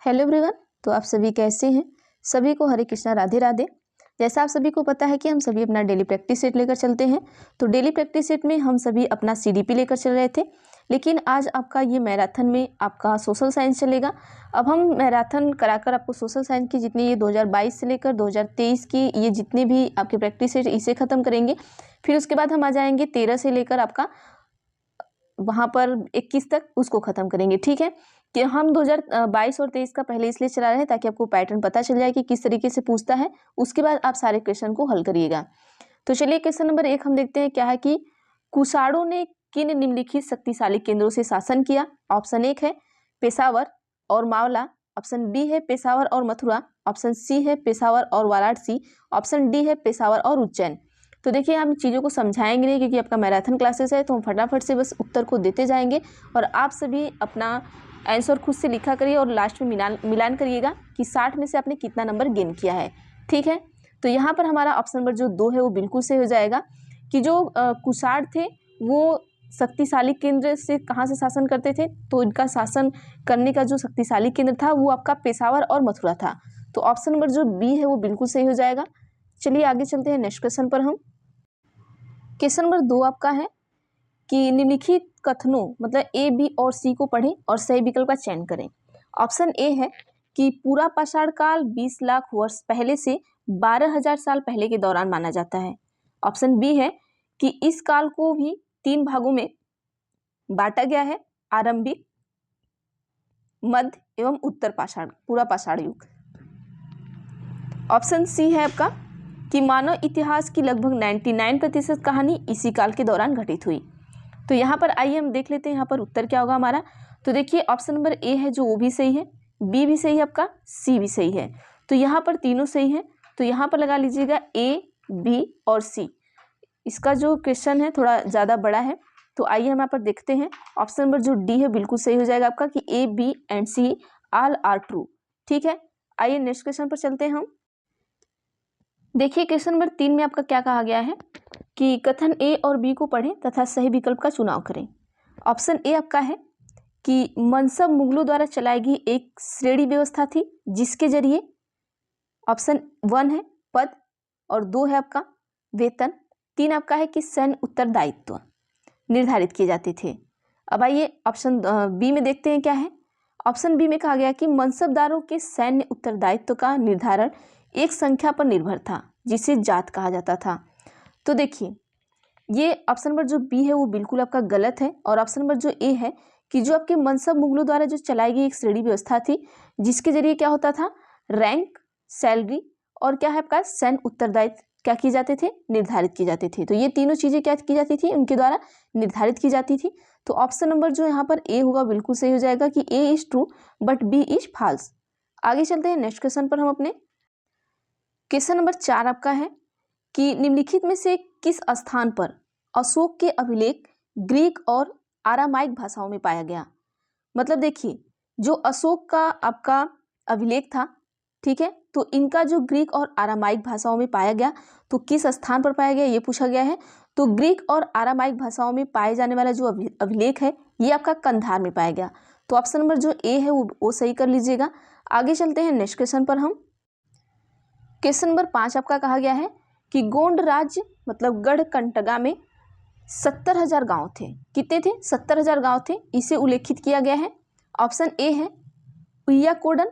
Hello everyone. तो आप सभी कैसे हैं? सभी को हरे कृष्णा, राधे राधे। जैसा आप सभी को पता है कि हम सभी अपना डेली प्रैक्टिस सेट लेकर चलते हैं। तो डेली प्रैक्टिस सेट में हम सभी अपना सीडीपी लेकर चल रहे थे, लेकिन आज आपका ये मैराथन में आपका सोशल साइंस चलेगा। अब हम मैराथन कराकर आपको सोशल साइंस की जितनी ये 2022 से लेकर 2023 की ये जितने भी आपके प्रैक्टिस सेट इसे ख़त्म करेंगे। फिर उसके बाद हम आ जाएंगे 13 से लेकर आपका वहाँ पर 21 तक उसको ख़त्म करेंगे। ठीक है, कि हम 2022 और 23 का पहले इसलिए चला रहे हैं ताकि आपको पैटर्न पता चल जाए कि किस तरीके से पूछता है। उसके बाद आप सारे क्वेश्चन को हल करिएगा। तो चलिए क्वेश्चन नंबर 1 हम देखते हैं क्या है कि कुषाणों ने किन निम्नलिखित शक्तिशाली केंद्रों से शासन किया। ऑप्शन 1 है पेशावर और मावला, ऑप्शन बी है पेशावर और मथुरा, ऑप्शन सी है पेशावर और वाराणसी, ऑप्शन डी है पेशावर और उज्जैन। तो देखिए हम चीज़ों को समझाएंगे नहीं क्योंकि आपका मैराथन क्लासेस है, तो हम फटाफट से बस उत्तर को देते जाएंगे और आप सभी अपना आंसर खुद से लिखा करिए और लास्ट में मिलान करिएगा कि 60 में से आपने कितना नंबर गेन किया है। ठीक है, तो यहाँ पर हमारा ऑप्शन नंबर जो 2 है वो बिल्कुल सही हो जाएगा कि जो कुषाण थे वो शक्तिशाली केंद्र से कहाँ से शासन करते थे, तो इनका शासन करने का जो शक्तिशाली केंद्र था वो आपका पेशावर और मथुरा था। तो ऑप्शन नंबर जो बी है वो बिल्कुल सही हो जाएगा। चलिए आगे चलते हैं नेक्स्ट क्वेश्चन पर। हम क्वेश्चन नंबर 2 आपका है कि निम्नलिखित कथनों मतलब ए, बी और सी को पढ़ें और सही विकल्प का चयन करें। ऑप्शन ए है कि पूरा पाषाण काल 20 लाख वर्ष पहले से 12,000 साल पहले के दौरान माना जाता है। ऑप्शन बी है कि इस काल को भी 3 भागों में बांटा गया है, आरंभिक, मध्य एवं उत्तर पाषाण, पूरा पाषाण युग। ऑप्शन सी है आपका कि मानव इतिहास की लगभग 99% कहानी इसी काल के दौरान घटित हुई। तो यहाँ पर आइए हम देख लेते हैं यहाँ पर उत्तर क्या होगा हमारा। तो देखिए ऑप्शन नंबर ए है जो वो भी सही है, बी भी सही है, आपका सी भी सही है। तो यहाँ पर तीनों सही है, तो यहाँ पर लगा लीजिएगा ए, बी और सी। इसका जो क्वेश्चन है थोड़ा ज़्यादा बड़ा है, तो आइए हम यहाँ पर देखते हैं। ऑप्शन नंबर जो डी है बिल्कुल सही हो जाएगा आपका कि A, B and C all are true. ठीक है, आइए नेक्स्ट क्वेश्चन पर चलते हैं हम। देखिए क्वेश्चन नंबर 3 में आपका क्या कहा गया है कि कथन ए और बी को पढ़ें तथा सही विकल्प का चुनाव करें। ऑप्शन ए आपका है कि मनसब मुगलों द्वारा चलाई गई एक श्रेणी व्यवस्था थी जिसके जरिए ऑप्शन 1 है पद और 2 है आपका वेतन, 3 आपका है कि सैन्य उत्तरदायित्व निर्धारित किए जाते थे। अब आइए ऑप्शन बी में देखते हैं क्या है। ऑप्शन बी में कहा गया कि मनसबदारों के सैन्य उत्तरदायित्व का निर्धारण एक संख्या पर निर्भर था जिसे जात कहा जाता था। तो देखिए ये ऑप्शन नंबर जो बी है वो बिल्कुल आपका गलत है, और ऑप्शन नंबर जो ए है कि जो आपके मनसब मुगलों द्वारा जो चलाई गई एक श्रेणी व्यवस्था थी जिसके जरिए क्या होता था, रैंक, सैलरी और क्या है आपका सैन्य उत्तरदायित्व क्या किए जाते थे, निर्धारित किए जाते थे। तो ये तीनों चीज़ें क्या की जाती थी, उनके द्वारा निर्धारित की जाती थी। तो ऑप्शन नंबर जो यहाँ पर ए होगा बिल्कुल सही हो जाएगा कि A is true but B is false. आगे चलते हैं नेक्स्ट क्वेश्चन पर। हम अपने क्वेश्चन नंबर 4 आपका है कि निम्नलिखित में से किस स्थान पर अशोक के अभिलेख ग्रीक और आरामाइक भाषाओं में पाया गया। मतलब देखिए जो अशोक का आपका अभिलेख था, ठीक है, तो इनका जो ग्रीक और आरामाइक भाषाओं में पाया गया तो किस स्थान पर पाया गया ये पूछा गया है। तो ग्रीक और आरामाइक भाषाओं में पाए जाने वाला जो अभिलेख है ये आपका कंधार में पाया गया। तो ऑप्शन नंबर जो ए है वो सही कर लीजिएगा। आगे चलते हैं नेक्स्ट क्वेश्चन पर। हम क्वेश्चन नंबर 5 आपका कहा गया है कि गोंड राज्य मतलब गढ़कंटगा में 70,000 गांव थे। कितने थे? 70,000 गांव थे, इसे उल्लेखित किया गया है। ऑप्शन ए है उय्याकोडन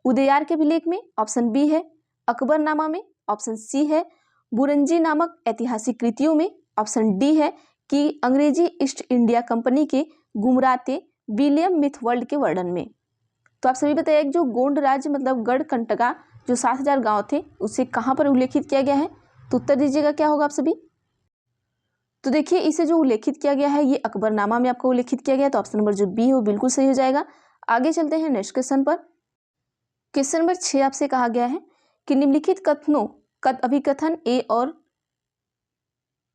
उदयार के अभिलेख में, ऑप्शन बी है अकबरनामा में, ऑप्शन सी है बुरंजी नामक ऐतिहासिक कृतियों में, ऑप्शन डी है कि अंग्रेजी ईस्ट इंडिया कंपनी के गुमराते विलियम मिथवर्ल्ड के वर्णन में। तो आप सभी बताइए जो गोंड राज्य मतलब गढ़कंटगा जो 7,000 गांव थे उसे कहाँ पर उल्लेखित किया गया है। तो उत्तर दीजिएगा क्या होगा आप सभी। तो देखिए इसे जो उल्लेखित किया गया है ये अकबरनामा में आपको उल्लेखित किया गया है। तो ऑप्शन नंबर जो बी है वो बिल्कुल सही हो जाएगा। आगे चलते हैं नेक्स्ट क्वेश्चन पर। क्वेश्चन नंबर 6 आपसे कहा गया है कि निम्नलिखित कथनों अभिकथन ए और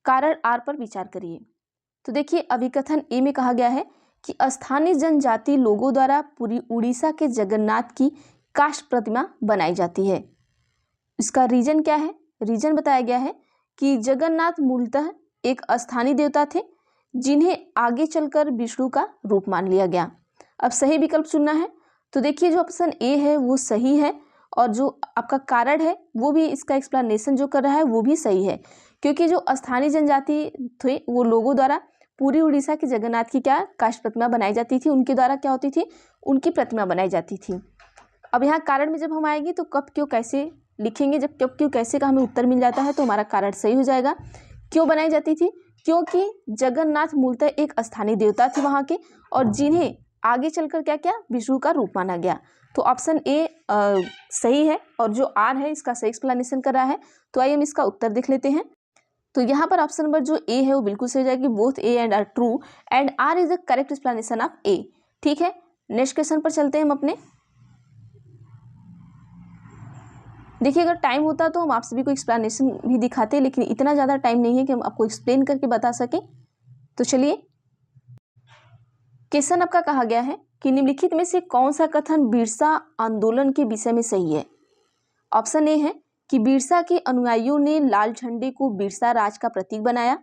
कारण आर पर विचार करिए। तो देखिए अभिकथन ए में कहा गया है कि स्थानीय जनजाति लोगों द्वारा पूरी उड़ीसा के जगन्नाथ की काष्ठ प्रतिमा बनाई जाती है। इसका रीजन क्या है? रीजन बताया गया है कि जगन्नाथ मूलतः एक स्थानीय देवता थे जिन्हें आगे चलकर विष्णु का रूप मान लिया गया। अब सही विकल्प चुनना है। तो देखिए जो ऑप्शन ए है वो सही है, और जो आपका कारण है वो भी इसका एक्सप्लेनेशन जो कर रहा है वो भी सही है, क्योंकि जो स्थानीय जनजाति थे वो लोगों द्वारा पूरी उड़ीसा के जगन्नाथ की क्या काष्ठ प्रतिमा बनाई जाती थी, उनके द्वारा क्या होती थी, उनकी प्रतिमा बनाई जाती थी। अब यहाँ कारण में जब हम आएंगे तो कब क्यों कैसे लिखेंगे, जब कब क्यों कैसे का हमें उत्तर मिल जाता है तो हमारा कारण सही हो जाएगा। क्यों बनाई जाती थी, क्योंकि जगन्नाथ मूलतः एक स्थानीय देवता थे वहाँ के, और जिन्हें आगे चलकर क्या क्या विष्णु का रूप माना गया। तो ऑप्शन ए सही है, और जो आर है इसका सही एक्सप्लेनेशन कर रहा है। तो आइए हम इसका उत्तर देख लेते हैं। तो यहाँ पर ऑप्शन नंबर जो ए है वो बिल्कुल सही हो जाएगी, both A and R true and R is the correct explanation of A. ठीक है, नेक्स्ट क्वेश्चन पर चलते हैं हम अपने। देखिए अगर टाइम होता तो हम आप सभी को एक्सप्लेनेशन भी दिखाते, लेकिन इतना ज़्यादा टाइम नहीं है कि हम आपको एक्सप्लेन करके बता सकें। तो चलिए, क्वेश्चन आपका कहा गया है कि निम्नलिखित में से कौन सा कथन बिरसा आंदोलन के विषय में सही है। ऑप्शन ए है कि बिरसा के अनुयायियों ने लाल झंडे को बिरसा राज का प्रतीक बनाया।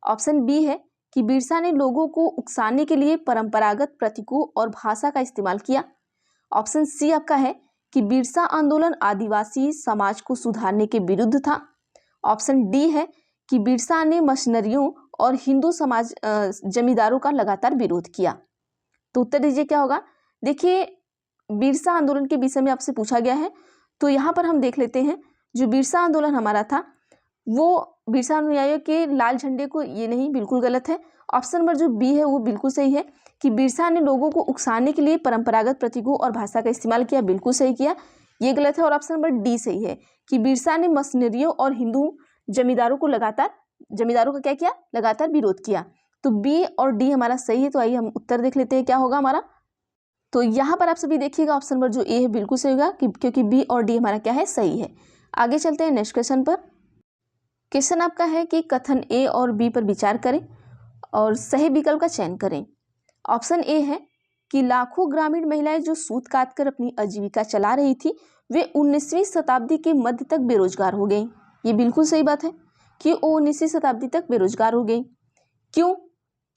ऑप्शन बी है कि बिरसा ने लोगों को उकसाने के लिए परंपरागत प्रतीकों और भाषा का इस्तेमाल किया। ऑप्शन सी आपका है कि बिरसा आंदोलन आदिवासी समाज को सुधारने के विरुद्ध था। ऑप्शन डी है कि बिरसा ने मशीनरियों और हिंदू समाज जमींदारों का लगातार विरोध किया। तो उत्तर दीजिए क्या होगा। देखिए बिरसा आंदोलन के विषय में आपसे पूछा गया है, तो यहाँ पर हम देख लेते हैं जो बिरसा आंदोलन हमारा था वो बिरसा अनुयायियों के लाल झंडे को, ये नहीं, बिल्कुल गलत है। ऑप्शन नंबर जो बी है वो बिल्कुल सही है कि बिरसा ने लोगों को उकसाने के लिए परंपरागत प्रतीकों और भाषा का इस्तेमाल किया, बिल्कुल सही किया, ये गलत है। और ऑप्शन नंबर डी सही है कि बिरसा ने मशीनरियों और हिंदू जमींदारों का क्या किया, लगातार विरोध किया। तो बी और डी हमारा सही है। तो आइए हम उत्तर देख लेते हैं क्या होगा हमारा। तो यहाँ पर आप सभी देखिएगा ऑप्शन नंबर जो ए है बिल्कुल सही होगा, क्योंकि बी और डी हमारा क्या है, सही है। आगे चलते हैं नेक्स्ट क्वेश्चन पर। क्वेश्चन आपका है कि कथन ए और बी पर विचार करें और सही विकल्प का चयन करें। ऑप्शन ए है कि लाखों ग्रामीण महिलाएं जो सूत काटकर अपनी आजीविका चला रही थी वे 19वीं शताब्दी के मध्य तक बेरोजगार हो गई। ये बिल्कुल सही बात है कि वो 19वीं शताब्दी तक बेरोजगार हो गई। क्यों,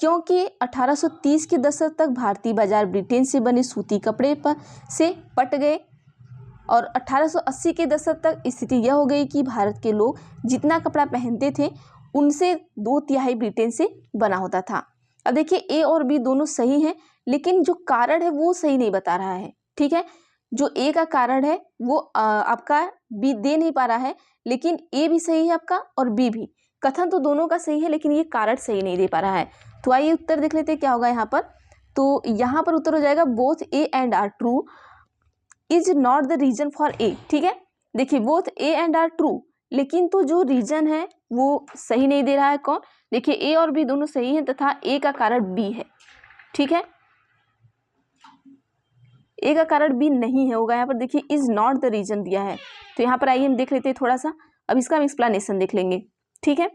क्योंकि 1830 के दशक तक भारतीय बाजार ब्रिटेन से बने सूती कपड़े पर से पट गए, और 1880 के दशक तक स्थिति यह हो गई कि भारत के लोग जितना कपड़ा पहनते थे उनसे 2/3 ब्रिटेन से बना होता था। अब देखिए ए और बी दोनों सही हैं, लेकिन जो कारण है वो सही नहीं बता रहा है। ठीक है, जो ए का कारण है वो आपका बी दे नहीं पा रहा है, लेकिन ए भी सही है आपका और बी भी। कथन तो दोनों का सही है, लेकिन ये कारण सही नहीं दे पा रहा है। तो आइए उत्तर देख लेते हैं क्या होगा यहाँ पर। तो यहाँ पर उत्तर हो जाएगा both A and R true is not the reason for A. ठीक है, देखिए both A and R true, लेकिन तो जो रीजन है वो सही नहीं दे रहा है। कौन, देखिए ए और बी दोनों सही हैं तथा ए का कारण बी है। ठीक है, ए का कारण बी नहीं है होगा। यहाँ पर देखिए इज नॉट द रीजन दिया है। तो यहाँ पर आइए हम देख लेते हैं थोड़ा सा, अब इसका हम एक्सप्लेनेशन देख लेंगे। ठीक है,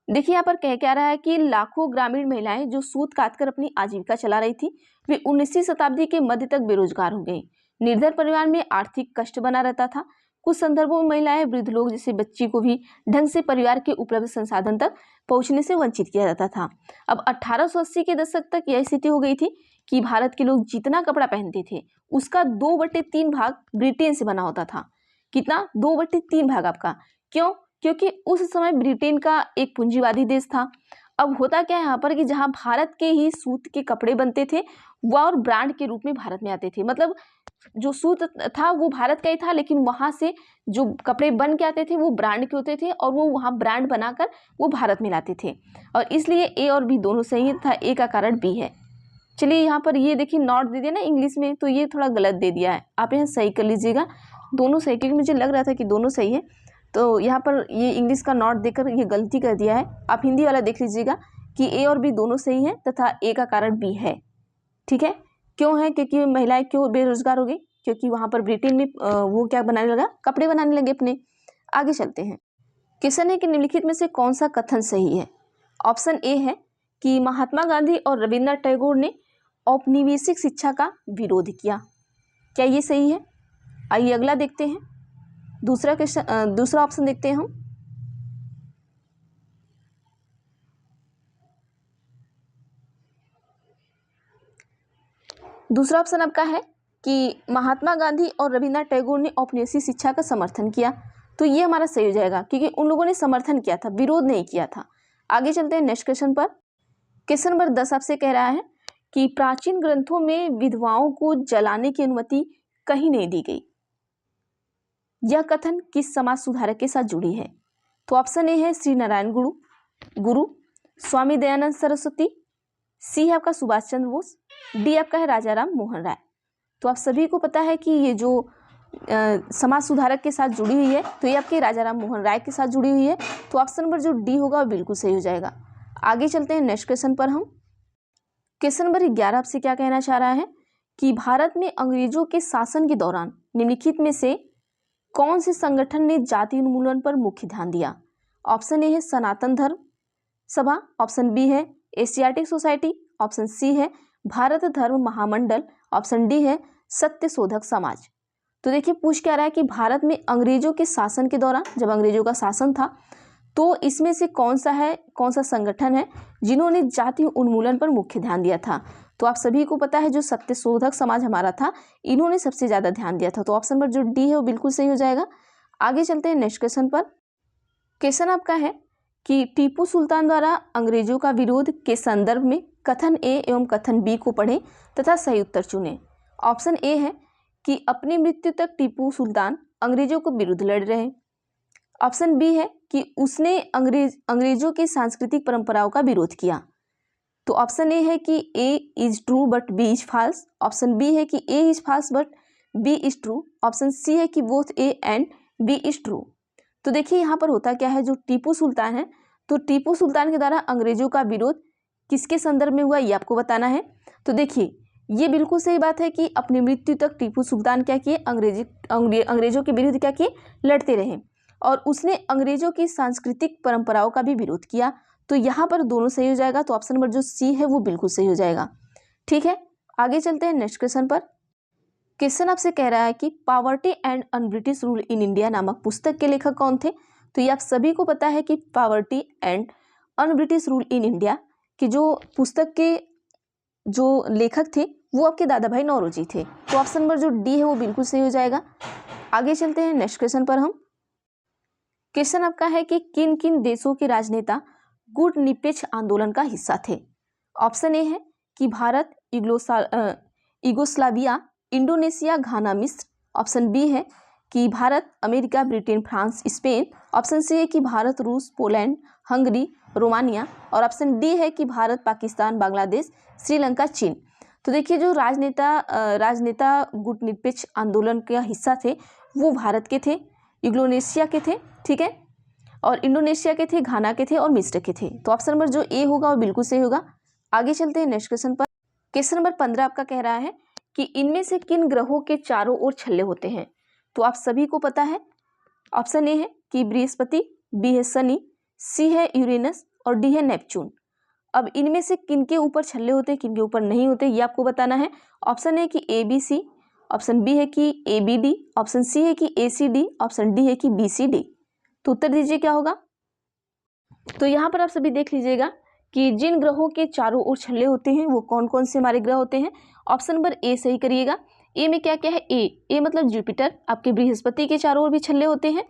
देखिए यहाँ पर कह क्या रहा है कि लाखों ग्रामीण महिलाएं जो सूत काटकर अपनी आजीविका चला रही थी वे 19वीं शताब्दी के मध्य तक बेरोजगार हो गई। निर्धन परिवार में आर्थिक कष्ट बना रहता था। कुछ संदर्भों में महिलाएं वृद्ध लोग जैसे बच्ची को भी ढंग से परिवार के उपलब्ध संसाधन तक पहुंचने से वंचित किया जाता था। अब 1880 के दशक तक यह स्थिति हो गई थी कि भारत के लोग जितना कपड़ा पहनते थे उसका 2/3 भाग ब्रिटेन से बना होता था। कितना, 2/3 भाग आपका। क्यों, क्योंकि उस समय ब्रिटेन का एक पूंजीवादी देश था। अब होता क्या है यहाँ पर कि जहाँ भारत के ही सूत के कपड़े बनते थे वह और ब्रांड के रूप में भारत में आते थे। मतलब जो सूत था वो भारत का ही था, लेकिन वहाँ से जो कपड़े बन के आते थे वो ब्रांड के होते थे और वो वहाँ ब्रांड बनाकर वो भारत में लाते थे। और इसलिए ए और बी दोनों सही था, ए का कारण बी है। चलिए यहाँ पर ये देखिए नॉट दे दिया ना इंग्लिश में, तो ये थोड़ा गलत दे दिया है, आप यहाँ सही कर लीजिएगा। दोनों सही, क्योंकि मुझे लग रहा था कि दोनों सही है, तो यहाँ पर ये इंग्लिश का नॉट देकर ये गलती कर दिया है। आप हिंदी वाला देख लीजिएगा कि ए और बी दोनों सही हैं तथा ए का कारण बी है। ठीक है, क्यों है, क्योंकि महिलाएं क्यों बेरोजगार हो गई, क्योंकि वहाँ पर ब्रिटेन में वो क्या बनाने लगा, कपड़े बनाने लगे अपने। आगे चलते हैं। क्वेश्चन है कि निम्नलिखित में से कौन सा कथन सही है। ऑप्शन ए है कि महात्मा गांधी और रविन्द्रनाथ टैगोर ने औपनिवेशिक शिक्षा का विरोध किया। क्या ये सही है? आइए अगला देखते हैं। दूसरा ऑप्शन देखते हैं हम। दूसरा ऑप्शन आपका है कि महात्मा गांधी और रविन्द्रनाथ टैगोर ने औपनिवेशिक शिक्षा का समर्थन किया। तो ये हमारा सही हो जाएगा क्योंकि उन लोगों ने समर्थन किया था, विरोध नहीं किया था। आगे चलते हैं नेक्स्ट क्वेश्चन पर। क्वेश्चन नंबर 10 आपसे कह रहा है कि प्राचीन ग्रंथों में विधवाओं को जलाने की अनुमति कहीं नहीं दी गई। यह कथन किस समाज सुधारक के साथ जुड़ी है? तो ऑप्शन ए है श्री नारायण गुरु, स्वामी दयानंद सरस्वती, सी है आपका सुभाष चंद्र बोस, डी आपका है राजा राम मोहन राय। तो आप सभी को पता है कि ये जो समाज सुधारक के साथ जुड़ी हुई है तो ये आपके राजा राम मोहन राय के साथ जुड़ी हुई है। तो ऑप्शन नंबर जो डी होगा वो बिल्कुल सही हो जाएगा। आगे चलते हैं नेक्स्ट क्वेश्चन पर। हम क्वेश्चन नंबर 11 आपसे क्या कहना चाह रहा है कि भारत में अंग्रेजों के शासन के दौरान निम्नलिखित में से कौन से संगठन ने जाति उन्मूलन पर मुख्य ध्यान दिया? ऑप्शन ए है सनातन धर्म सभा, ऑप्शन बी है एशियाटिक सोसाइटी, ऑप्शन सी है भारत धर्म महामंडल, ऑप्शन डी है सत्य शोधक समाज। तो देखिए पूछ क्या रहा है कि भारत में अंग्रेजों के शासन के दौरान, जब अंग्रेजों का शासन था, तो इसमें से कौन सा संगठन है जिन्होंने जाति उन्मूलन पर मुख्य ध्यान दिया था? तो आप सभी को पता है जो सत्य शोधक समाज हमारा था, इन्होंने सबसे ज्यादा ध्यान दिया था। तो ऑप्शन नंबर जो डी है वो बिल्कुल सही हो जाएगा। आगे चलते हैं नेक्स्ट क्वेश्चन पर। क्वेश्चन आपका है कि टीपू सुल्तान द्वारा अंग्रेजों का विरोध के संदर्भ में कथन ए एवं कथन बी को पढ़ें तथा सही उत्तर चुनें। ऑप्शन ए है कि अपनी मृत्यु तक टीपू सुल्तान अंग्रेजों को विरुद्ध लड़ रहे। ऑप्शन बी है कि उसने अंग्रेजों की सांस्कृतिक परंपराओं का विरोध किया। तो ऑप्शन ए है कि A is true but B is false, option B है कि A is false but B is true, option C है कि both A and B is true. तो देखिए यहाँ पर होता क्या है, जो टीपू सुल्तान है, तो टीपू सुल्तान के द्वारा अंग्रेजों का विरोध किसके संदर्भ में हुआ ये आपको बताना है। तो देखिए ये बिल्कुल सही बात है कि अपनी मृत्यु तक टीपू सुल्तान क्या किए, अंग्रेजों के विरुद्ध क्या किए, लड़ते रहे, और उसने अंग्रेजों की सांस्कृतिक परंपराओं का भी विरोध किया। तो यहाँ पर दोनों सही हो जाएगा। तो ऑप्शन नंबर जो सी है वो बिल्कुल सही हो जाएगा। ठीक है, आगे चलते हैं नेक्स्ट क्वेश्चन पर। क्वेश्चन आपसे कह रहा है कि poverty and un British rule in India नामक पुस्तक के लेखक कौन थे? तो ये आप सभी को पता है कि poverty and un British rule in India की जो पुस्तक के जो लेखक थे वो आपके दादा भाई नौरोजी थे। तो ऑप्शन नंबर जो डी है वो बिल्कुल सही हो जाएगा। आगे चलते हैं नेक्स्ट क्वेश्चन पर। हम क्वेश्चन आपका है कि किन किन देशों के राजनेता गुट निरपेक्ष आंदोलन का हिस्सा थे? ऑप्शन ए है कि भारत, यूगोस्लाविया, इंडोनेशिया, घाना, मिस्र, ऑप्शन बी है कि Bharat, America, Britain, France, Spain, option C है कि भारत, रूस, पोलैंड, हंगरी, रोमानिया, और ऑप्शन डी है कि भारत, पाकिस्तान, बांग्लादेश, श्रीलंका, चीन। तो देखिए जो राजनेता गुट निरपेक्ष आंदोलन का हिस्सा थे वो भारत के थे, यूगोस्लाविया के थे, ठीक है, और इंडोनेशिया के थे, घाना के थे और मिस्र के थे। तो ऑप्शन नंबर जो ए होगा वो बिल्कुल सही होगा। आगे चलते हैं नेक्स्ट क्वेश्चन पर। क्वेश्चन नंबर 15 आपका कह रहा है कि इनमें से किन ग्रहों के चारों ओर छल्ले होते हैं? तो आप सभी को पता है, ऑप्शन ए है कि बृहस्पति, बी है शनि, सी है यूरेनस और डी है नेपच्यून। अब इनमें से किनके ऊपर छल्ले होते हैं, किनके ऊपर नहीं होते, ये आपको बताना है। ऑप्शन है कि A B C, option B है कि A B D, option C है कि A C D, option D है कि बी सी डी। तो उत्तर दीजिए क्या होगा। तो यहाँ पर आप सभी देख लीजिएगा कि जिन ग्रहों के चारों ओर छल्ले होते हैं वो कौन कौन से हमारे ग्रह होते हैं। ऑप्शन नंबर ए सही करिएगा। ए में क्या क्या है, ए मतलब जुपिटर, आपके बृहस्पति के चारों ओर भी छल्ले होते हैं,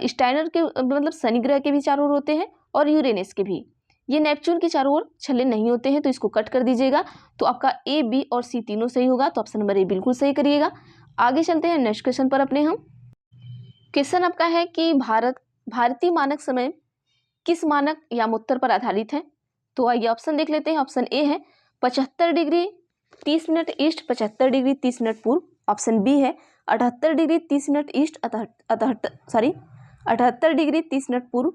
स्टाइनर के मतलब शनि ग्रह के भी चारों ओर होते हैं, और यूरेनस के भी। ये नेपच्यून के चारों ओर छल्ले नहीं होते हैं, तो इसको कट कर दीजिएगा। तो आपका ए, बी और सी तीनों सही होगा। तो ऑप्शन नंबर ए बिल्कुल सही करिएगा। आगे चलते हैं नेक्स्ट क्वेश्चन पर अपने। हम क्वेश्चन आपका है कि भारतीय मानक समय किस मानक यामोत्तर पर आधारित है? तो आइए ऑप्शन देख लेते हैं। ऑप्शन ए है 75 degree 30 minute east, 75 degree 30 minute पूर्व, ऑप्शन बी है 78 degree 30 minute east, 78 degree 30 minute पूर्व,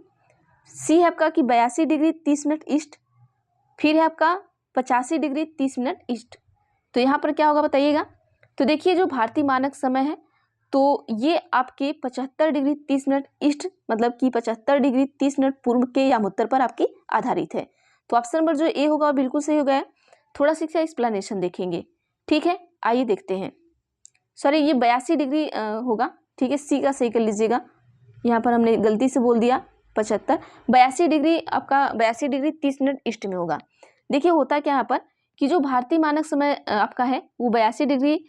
सी है आपका कि 82 डिग्री 30 मिनट ईस्ट, फिर है आपका 85 डिग्री 30 मिनट ईस्ट। तो यहाँ पर क्या होगा बताइएगा। तो देखिए जो भारतीय मानक समय है तो ये आपके 75 डिग्री 30 मिनट ईस्ट मतलब कि 75 डिग्री 30 मिनट पूर्व के यामोत्तर पर आपकी आधारित है। तो ऑप्शन नंबर जो ए होगा वो बिल्कुल सही हो गया है। थोड़ा सा इसका एक्सप्लेनेशन देखेंगे, ठीक है, आइए देखते हैं। सॉरी ये 82 डिग्री होगा, ठीक है, सी का सही कर लीजिएगा, यहाँ पर हमने गलती से बोल दिया 75, 82 डिग्री आपका 82 डिग्री 30 मिनट ईस्ट में होगा। देखिए होता क्या यहाँ पर कि जो भारतीय मानक समय आपका है वो 82 डिग्री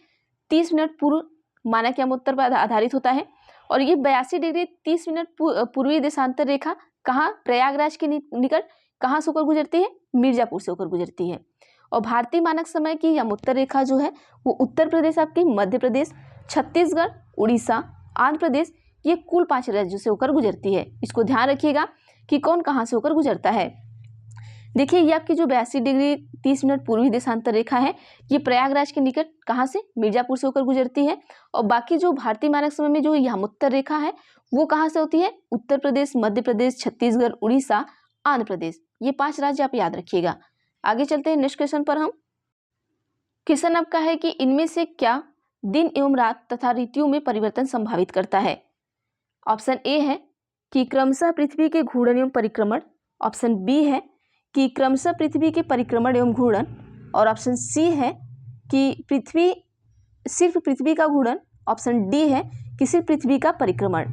30 मिनट पूर्व मानक याम उत्तर पर आधारित होता है। और ये 82 डिग्री 30 मिनट पूर्वी देशांतर रेखा कहाँ, प्रयागराज के निकट कहाँ से होकर गुजरती है, मिर्जापुर से होकर गुजरती है। और भारतीय मानक समय की याम उत्तर रेखा जो है वो उत्तर प्रदेश, आपकी मध्य प्रदेश, छत्तीसगढ़, उड़ीसा, आंध्र प्रदेश, ये कुल 5 राज्यों से होकर गुजरती है। इसको ध्यान रखिएगा कि कौन कहाँ से होकर गुजरता है। देखिए ये आपकी जो 82 डिग्री 30 मिनट पूर्वी देशांतर रेखा है ये प्रयागराज के निकट कहाँ से, मिर्जापुर से होकर गुजरती है। और बाकी जो भारतीय मानक समय में जो यामोत्तर रेखा है वो कहाँ से होती है, उत्तर प्रदेश, मध्य प्रदेश, छत्तीसगढ़, उड़ीसा, आंध्र प्रदेश, ये 5 राज्य आप याद रखिएगा। आगे चलते हैं नेक्स्ट क्वेश्चन पर हम। क्वेश्चन आपका है कि इनमें से क्या दिन एवं रात तथा ऋतुओं में परिवर्तन संभावित करता है। ऑप्शन ए है कि क्रमशः पृथ्वी के घूर्णन एवं परिक्रमण, ऑप्शन बी है कि क्रमशः पृथ्वी के परिक्रमण एवं घूर्णन, और ऑप्शन सी है कि सिर्फ पृथ्वी का घूर्णन, ऑप्शन डी है कि सिर्फ पृथ्वी का परिक्रमण।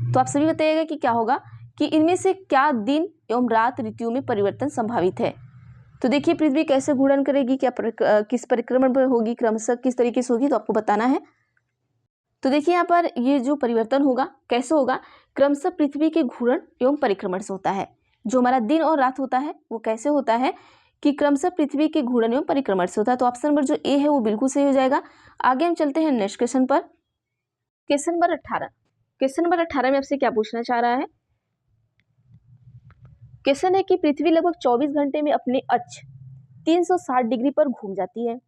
तो आप सभी बताइएगा कि क्या होगा, कि इनमें से क्या दिन एवं रात ऋतुओं में परिवर्तन संभावित है। तो देखिए पृथ्वी कैसे घूर्णन करेगी, क्या किस परिक्रमण पर होगी, क्रमशः किस तरीके से होगी, तो आपको बताना है। तो देखिए यहाँ पर ये जो परिवर्तन होगा कैसे होगा, क्रमशः पृथ्वी के घूर्णन एवं परिक्रमण से होता है। जो हमारा दिन और रात होता है वो कैसे होता है कि क्रमशः पृथ्वी के घूर्णन एवं परिक्रमण से होता है। तो ऑप्शन नंबर जो ए है वो बिल्कुल सही हो जाएगा। आगे हम चलते हैं नेक्स्ट क्वेश्चन पर। Question number 18। क्वेश्चन नंबर 18 में आपसे क्या पूछना चाह रहा है। क्वेश्चन है कि पृथ्वी लगभग 24 घंटे में अपने अक्ष 360 डिग्री पर घूम जाती है,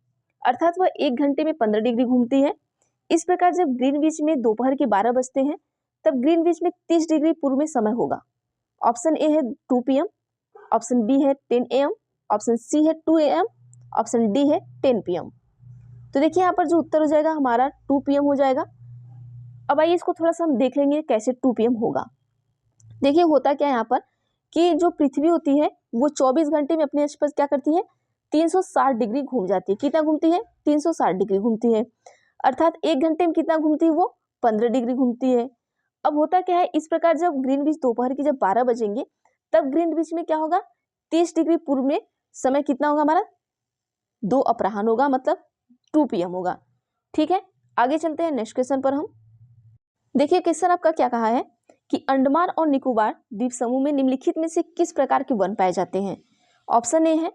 अर्थात वह 1 घंटे में 15 डिग्री घूमती है। इस प्रकार जब ग्रीनविच में दोपहर के 12 बजते हैं तब ग्रीनविच में 30 डिग्री पूर्व में समय होगा। ऑप्शन ए है 2 PM, ऑप्शन बी है 10 AM, ऑप्शन सी है 2 AM, ऑप्शन डी है 10 PM। तो देखिए यहाँ पर जो उत्तर हो जाएगा हमारा 2 PM हो जाएगा। अब आइए इसको थोड़ा सा हम देख लेंगे कैसे 2 PM होगा। देखिए होता क्या है यहाँ पर कि जो पृथ्वी होती है वो 24 घंटे में अपने आसपास क्या करती है, 360 डिग्री घूम जाती है। कितना घूमती है, 360 डिग्री घूमती है, अर्थात 1 घंटे में कितना घूमती है, वो 15 डिग्री घूमती है। अब होता क्या है, इस प्रकार जब ग्रीनविच दोपहर के जब 12 बजेंगे तब ग्रीनविच में क्या होगा, 30 डिग्री पूर्व में समय कितना होगा हमारा, 2 अपराह्न होगा, मतलब 2 PM होगा। ठीक है, आगे चलते हैं नेक्स्ट क्वेश्चन पर हम। देखिए क्वेश्चन आपका क्या कहा है कि अंडमान और निकोबार द्वीप समूह में निम्नलिखित में से किस प्रकार के वन पाए जाते हैं। ऑप्शन ए है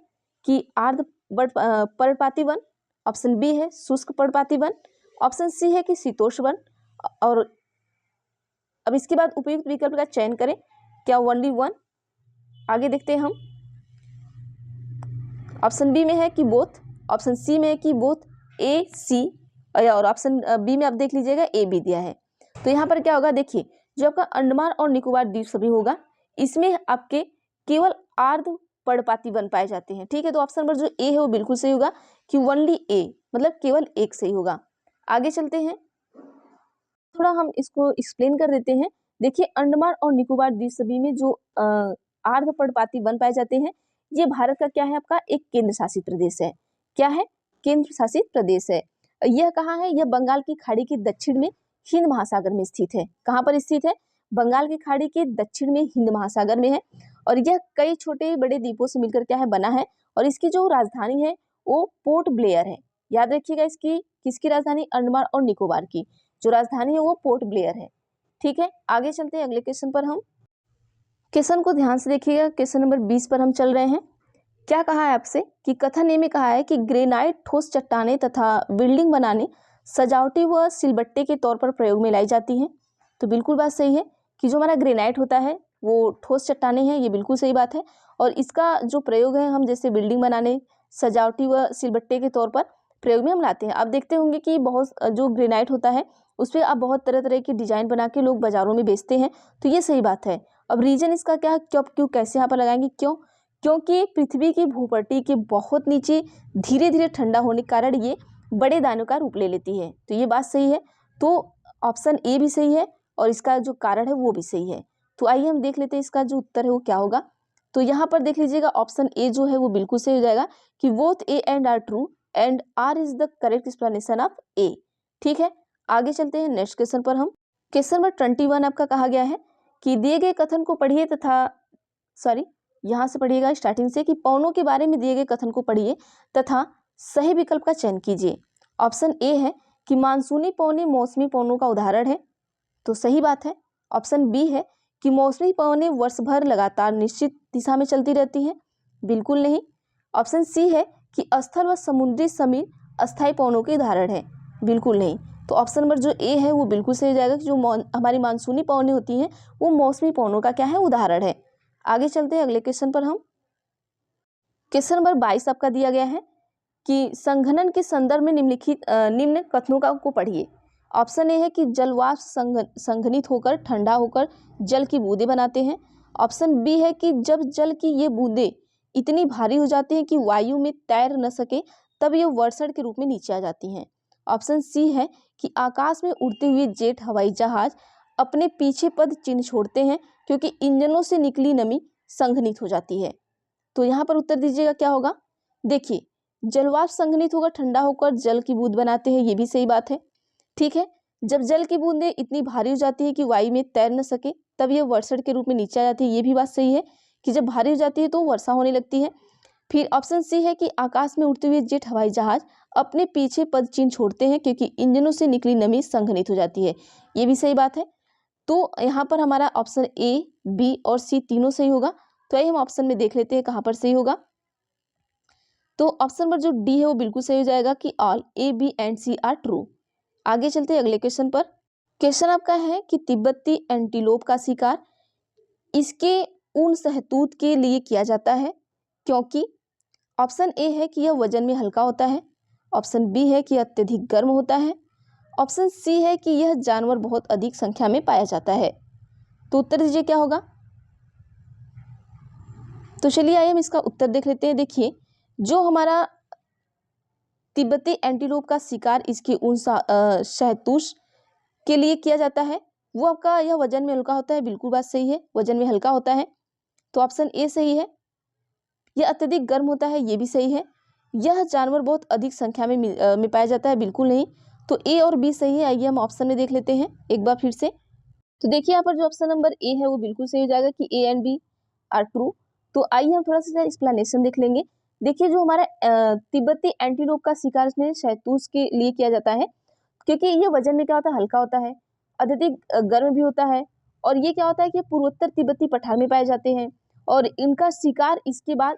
कि आर्द्र पर्णपाती वन, ऑप्शन बी है शुष्क पर्णपाती वन, ऑप्शन सी है कि शीतोष्ण वन, और अब इसके बाद उपयुक्त विकल्प का चयन करें, क्या ओनली वन। आगे देखते हैं हम। ऑप्शन बी में है कि बोथ, ऑप्शन सी में है कि बोथ ए सी, और ऑप्शन बी में आप देख लीजिएगा ए बी दिया है। तो यहाँ पर क्या होगा, देखिए जो आपका अंडमान और निकोबार द्वीप समूह होगा इसमें आपके केवल आर्द्र पर्णपाती वन पाए जाते हैं। ठीक है, तो ऑप्शन नंबर जो ए है वो बिल्कुल सही होगा कि ओनली ए, मतलब केवल एक सही होगा। आगे चलते हैं, थोड़ा हम इसको एक्सप्लेन कर देते हैं। देखिए अंडमान और निकोबार द्वीप समूह में जो आर्द्र पर्णपाती वन पाए जाते हैं ये भारत का क्या है, आपका एक केंद्र शासित प्रदेश है। क्या है, केंद्र शासित प्रदेश है। यह कहाँ है, यह बंगाल की खाड़ी के दक्षिण में हिंद महासागर में स्थित है। कहाँ पर स्थित है, बंगाल की खाड़ी के दक्षिण में हिंद महासागर में है। और यह कई छोटे बड़े द्वीपों से मिलकर क्या है, बना है। और इसकी जो राजधानी है वो पोर्ट ब्लेयर है। याद रखिएगा इसकी किसकी राजधानी, अंडमान और निकोबार की जो राजधानी है वो पोर्ट ब्लेयर है। ठीक है, आगे चलते हैं अगले क्वेश्चन पर हम। क्वेश्चन को ध्यान से देखिएगा, क्वेश्चन नंबर 20 पर हम चल रहे हैं। क्या कहा है आपसे कि कथन ए में कहा है कि ग्रेनाइट ठोस चट्टाने तथा बिल्डिंग बनाने, सजावटी व सिलबट्टे के तौर पर प्रयोग में लाई जाती हैं। तो बिल्कुल बात सही है कि जो हमारा ग्रेनाइट होता है वो ठोस चट्टाने हैं, ये बिल्कुल सही बात है। और इसका जो प्रयोग है हम जैसे बिल्डिंग बनाने, सजावटी व सिलबट्टे के तौर पर प्रयोग में हम लाते हैं। आप देखते होंगे कि बहुत जो ग्रेनाइट होता है उस पर आप बहुत तरह तरह की डिजाइन बना के लोग बाजारों में बेचते हैं, तो ये सही बात है। अब रीजन इसका क्या, क्यों कैसे यहाँ पर लगाएंगे, क्योंकि पृथ्वी की भूपट्टी के बहुत नीचे धीरे धीरे ठंडा होने के कारण ये बड़े दानों का रूप ले लेती है। तो ये बात सही है, तो ऑप्शन ए भी सही है और इसका जो कारण है वो भी सही है। तो आइए हम देख लेते हैं इसका जो उत्तर है वो क्या होगा। तो यहाँ पर देख लीजिएगा ऑप्शन ए जो है वो बिल्कुल सही हो जाएगा कि both A and R true and R is the correct explanation of A. ठीक है, आगे चलते हैं नेक्स्ट क्वेश्चन पर हम। क्वेश्चन नंबर 21 आपका कहा गया है कि दिए गए कथन को पढ़िए तथा यहाँ से पढ़िएगा स्टार्टिंग से कि पौनों के बारे में दिए गए कथन को पढ़िए तथा सही विकल्प का चयन कीजिए। ऑप्शन ए है कि मानसूनी पौने मौसमी पौनों का उदाहरण है, तो सही बात है। ऑप्शन बी है कि मौसमी पवनें वर्ष भर लगातार निश्चित दिशा में चलती रहती हैं, बिल्कुल नहीं। ऑप्शन सी है कि स्थल व समुद्री समीर अस्थायी पवनों के उदाहरण है, बिल्कुल नहीं। तो ऑप्शन नंबर जो ए है वो बिल्कुल सही हो जाएगा कि जो हमारी मानसूनी पवनें होती हैं वो मौसमी पवनों का क्या है, उदाहरण है। आगे चलते हैं अगले क्वेश्चन पर। हम क्वेश्चन नंबर 22 आपका दिया गया है कि संघनन के संदर्भ में निम्नलिखित निम्न कथनों को पढ़िए। ऑप्शन ए है कि जलवाष्प संघनित होकर ठंडा होकर जल की बूंदें बनाते हैं। ऑप्शन बी है कि जब जल की ये बूंदें इतनी भारी हो जाती हैं कि वायु में तैर न सके तब ये वर्षण के रूप में नीचे आ जाती हैं। ऑप्शन सी है कि आकाश में उड़ते हुए जेट हवाई जहाज अपने पीछे पद चिन्ह छोड़ते हैं क्योंकि इंजनों से निकली नमी संघनित हो जाती है। तो यहाँ पर उत्तर दीजिएगा क्या होगा। देखिए, जलवाष्प संघनित होकर ठंडा होकर जल की बूंद बनाते हैं, ये भी सही बात है, ठीक है। जब जल की बूंदें इतनी भारी हो जाती है कि वायु में तैर न सके तब ये वर्षण के रूप में नीचे आ जाती है, ये भी बात सही है कि जब भारी हो जाती है तो वर्षा होने लगती है। फिर ऑप्शन सी है कि आकाश में उड़ते हुए जेट हवाई जहाज अपने पीछे पद चिन्ह छोड़ते हैं क्योंकि इंजनों से निकली नमी संघनित हो जाती है, ये भी सही बात है। तो यहाँ पर हमारा ऑप्शन ए, बी और सी तीनों सही होगा। तो आइए हम ऑप्शन में देख लेते हैं कहाँ पर सही होगा। तो ऑप्शन नंबर जो डी है वो बिल्कुल सही हो जाएगा कि all A, B and C are true. आगे चलते हैं अगले क्वेश्चन पर। क्वेश्चन आपका है कि तिब्बती एंटीलोप का शिकार इसके ऊन सहतूत के लिए किया जाता है क्योंकि ऑप्शन ए है कि यह वजन में हल्का होता है। ऑप्शन बी है कि अत्यधिक गर्म होता है। ऑप्शन सी है कि यह जानवर बहुत अधिक संख्या में पाया जाता है। तो उत्तर दीजिए क्या होगा। तो चलिए आइए हम इसका उत्तर देख लेते हैं। देखिए, जो हमारा तिब्बती एंटीलोप का शिकार इसके ऊन शहतूश के लिए किया जाता है वो आपका यह वजन में हल्का होता है, बिल्कुल बात सही है, वजन में हल्का होता है। तो ऑप्शन ए सही है। यह अत्यधिक गर्म होता है, ये भी सही है। यह जानवर बहुत अधिक संख्या में पाया जाता है, बिल्कुल नहीं। तो ए और बी सही है। आइए हम ऑप्शन में देख लेते हैं एक बार फिर से। तो देखिए यहाँ पर जो ऑप्शन नंबर ए है वो बिल्कुल सही हो जाएगा कि A and B are true. तो आइए हम थोड़ा सा एक्सप्लेनेशन देख लेंगे। देखिए, जो हमारा तिब्बती एंटीलोप का शिकार इसमें शहतूश के लिए किया जाता है क्योंकि ये वजन में क्या होता है, हल्का होता है, अत्यधिक गर्म भी होता है। और ये क्या होता है कि पूर्वोत्तर तिब्बती पठार में पाए जाते हैं और इनका शिकार इसके बाद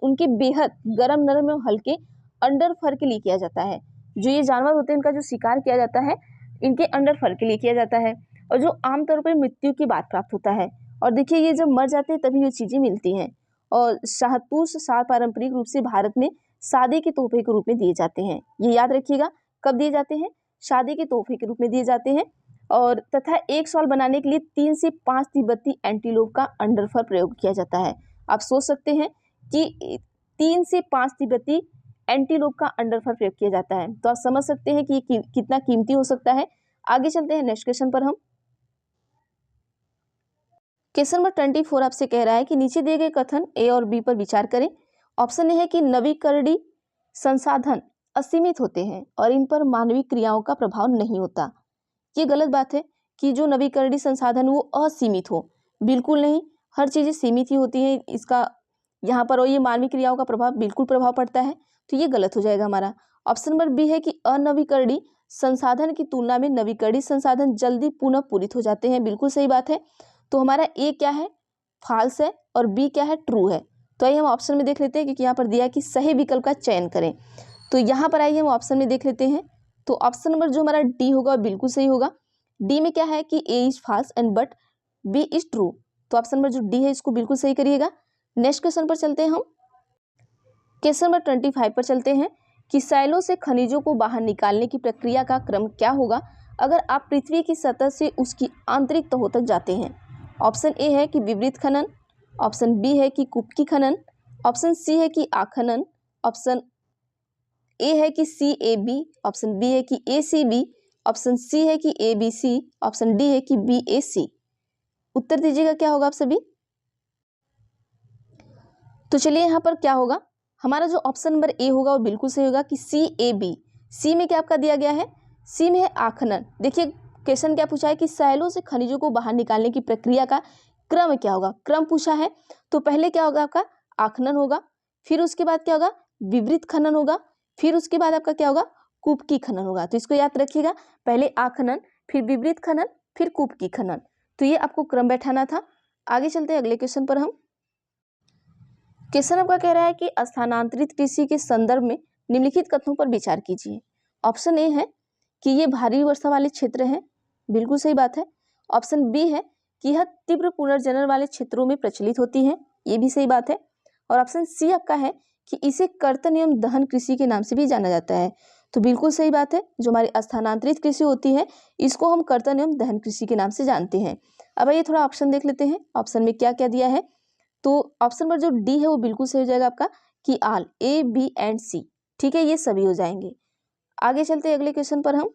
उनके बेहद गर्म नरम एवं हल्के अंडर फर के लिए किया जाता है। जो ये जानवर होते हैं इनका जो शिकार किया जाता है इनके अंडर फर के लिए किया जाता है और जो आमतौर पर मृत्यु के बाद प्राप्त होता है। और देखिए, ये जब मर जाते हैं तभी ये चीज़ें मिलती हैं। और शहतूश सार पारंपरिक रूप से भारत में शादी के तोहफे के रूप में दिए जाते हैं। ये याद रखिएगा, कब दिए जाते हैं, शादी के तोहफे के रूप में दिए जाते हैं। और तथा एक शॉल बनाने के लिए 3 से 5 तिब्बती एंटीलोप का अंडरफर प्रयोग किया जाता है। आप सोच सकते हैं कि 3 से 5 तिब्बती एंटीलोप का अंडरफर प्रयोग किया जाता है, तो आप समझ सकते हैं कि कितना कीमती हो सकता है। आगे चलते हैं नेक्स्ट क्वेश्चन पर। हम क्वेश्चन नंबर 24 आपसे कह रहा है कि नीचे दिए गए कथन ए और बी पर विचार करें। ऑप्शन ए है कि नवीकरणीय संसाधन असीमित होते हैं और इन पर मानवीय क्रियाओं का प्रभाव नहीं होता। ये गलत बात है कि जो नवीकरणीय संसाधन वो असीमित हो, बिल्कुल नहीं, हर चीज़ें सीमित ही होती हैं इसका यहाँ पर, और ये मानवीय क्रियाओं का प्रभाव बिल्कुल प्रभाव पड़ता है, तो ये गलत हो जाएगा हमारा। ऑप्शन नंबर बी है कि अनवीकरणीय संसाधन की तुलना में नवीकरणीय संसाधन जल्दी पुनः पूरित हो जाते हैं, बिल्कुल सही बात है। तो हमारा ए क्या है, फॉल्स है, और बी क्या है, ट्रू है। तो आइए हम ऑप्शन में देख लेते हैं क्योंकि यहाँ पर दिया है कि सही विकल्प का चयन करें। तो यहाँ पर आइए हम ऑप्शन में देख लेते हैं। तो ऑप्शन नंबर जो हमारा डी होगा बिल्कुल सही होगा। डी में क्या है कि A is false and but B is true. तो ऑप्शन नंबर जो डी है इसको बिल्कुल सही करिएगा। नेक्स्ट क्वेश्चन पर चलते हैं। हम क्वेश्चन नंबर 25 पर चलते हैं कि सैलों से खनिजों को बाहर निकालने की प्रक्रिया का क्रम क्या होगा अगर आप पृथ्वी की सतह से उसकी आंतरिक तहों तक जाते हैं। ऑप्शन ए है कि विवृत खनन, ऑप्शन बी है कि कुपकी खनन, ऑप्शन सी है कि आखनन, ऑप्शन ए है कि C A B, option B है कि A C B, option C है कि A B C, option D है कि बी ए सी। उत्तर दीजिएगा क्या होगा आप सभी। तो चलिए यहाँ पर क्या होगा, हमारा जो ऑप्शन नंबर ए होगा वो बिल्कुल सही होगा कि सी ए बी। सी में क्या आपका दिया गया है, सी में है आखनन। देखिए क्वेश्चन क्या पूछा है कि सैलों से खनिजों को बाहर निकालने की प्रक्रिया का क्रम क्या होगा, क्रम पूछा है तो पहले क्या होगा आपका आखनन होगा, फिर उसके बाद क्या होगा विवृत खनन होगा, फिर उसके बाद आपका क्या होगा कूपकी खनन होगा। तो इसको याद रखिएगा, पहले आखनन, फिर विवृत खनन, फिर कूपकी खनन। तो ये आपको क्रम बैठाना था। आगे चलते हैं अगले क्वेश्चन पर। हम क्वेश्चन आपका कह रहा है कि स्थानांतरित कृषि के संदर्भ में निम्नलिखित कथनों पर विचार कीजिए। ऑप्शन ए है कि ये भारी वर्षा वाले क्षेत्र हैं, बिल्कुल सही बात है। ऑप्शन बी है कि यह तीव्र पुनर्जनन वाले क्षेत्रों में प्रचलित होती है, ये भी सही बात है। और ऑप्शन सी आपका है कि इसे कर्तन एवं दहन कृषि के नाम से भी जाना जाता है, तो बिल्कुल सही बात है। जो हमारी स्थानांतरित कृषि होती है इसको हम कर्तन एवं दहन कृषि के नाम से जानते हैं। अब आइए थोड़ा ऑप्शन देख लेते हैं, ऑप्शन में क्या क्या दिया है। तो ऑप्शन नंबर जो डी है वो बिल्कुल सही हो जाएगा आपका कि आल, ए बी एंड सी, ठीक है, ये सभी हो जाएंगे। आगे चलते हैं अगले क्वेश्चन पर। हम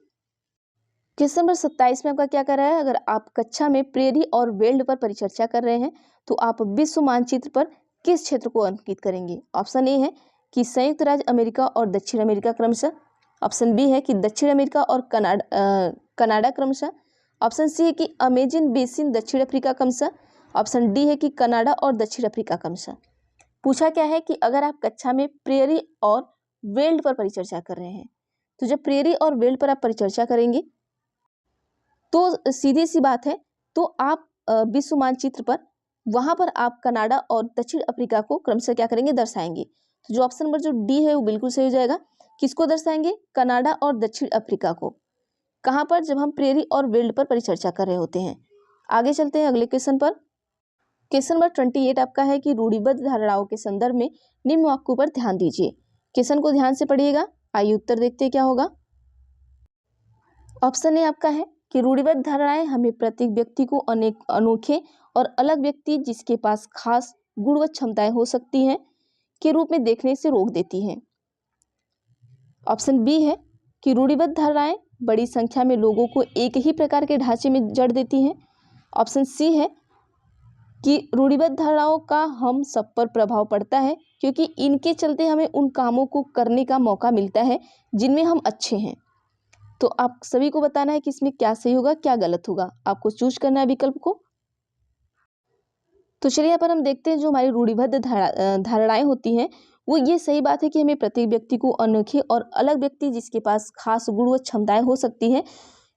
क्वेश्चन नंबर 27 में आपका क्या कर रहा है, अगर आप कक्षा में प्रेरी और वेल्ड पर परिचर्चा कर रहे हैं तो आप विश्व मानचित्र पर किस क्षेत्र को अंकित करेंगे। ऑप्शन ए है कि संयुक्त राज्य अमेरिका और दक्षिण अमेरिका क्रमशः, ऑप्शन बी है कि दक्षिण अमेरिका और कनाडा क्रमशः, ऑप्शन सी है कि अमेजन बेसिन दक्षिण अफ्रीका क्रमशः, ऑप्शन डी है कि कनाडा और दक्षिण अफ्रीका क्रमशः। पूछा क्या है कि अगर आप कक्षा में प्रेरी और वेल्ड पर परिचर्चा कर रहे हैं, तो जब प्रेरी और वेल्ड पर आप परिचर्चा करेंगे तो सीधी सी बात है, तो आप विश्व मानचित्र पर वहां पर आप कनाडा और दक्षिण अफ्रीका को क्रमशः क्या करेंगे, दर्शाएंगे। तो जो ऑप्शन नंबर जो डी है वो बिल्कुल सही हो जाएगा। किसको दर्शाएंगे, कनाडा और दक्षिण अफ्रीका को। कहाँ पर, जब हम प्रेरी और वेल्ड पर परिचर्चा कर रहे होते हैं। आगे चलते हैं अगले क्वेश्चन पर। क्वेश्चन नंबर 28 आपका है कि रूढ़िबद्ध धारणाओं के संदर्भ में निम्न वाक्यों पर ध्यान दीजिए। क्वेश्चन को ध्यान से पढ़िएगा, आइए उत्तर देखते हैं क्या होगा। ऑप्शन ए आपका है कि रूढ़िबद्ध धारणाएं हमें प्रत्येक व्यक्ति को अनेक अनोखे और अलग व्यक्ति जिसके पास खास गुण व क्षमताएं हो सकती हैं के रूप में देखने से रोक देती हैं। ऑप्शन बी है कि रूढ़िबद्ध धारणाएं बड़ी संख्या में लोगों को एक ही प्रकार के ढांचे में जड़ देती हैं। ऑप्शन सी है कि रूढ़िबद्ध धारणाओं का हम सब पर प्रभाव पड़ता है क्योंकि इनके चलते हमें उन कामों को करने का मौका मिलता है जिनमें हम अच्छे हैं। तो आप सभी को बताना है कि इसमें क्या सही होगा क्या गलत होगा, आपको चूज करना है विकल्प को। तो चलिए यहाँ पर हम देखते हैं जो हमारी रूढ़िबद्ध धारणाएं होती हैं वो ये सही बात है कि हमें प्रत्येक व्यक्ति को अनोखे और अलग व्यक्ति जिसके पास खास गुण व क्षमताएं हो सकती हैं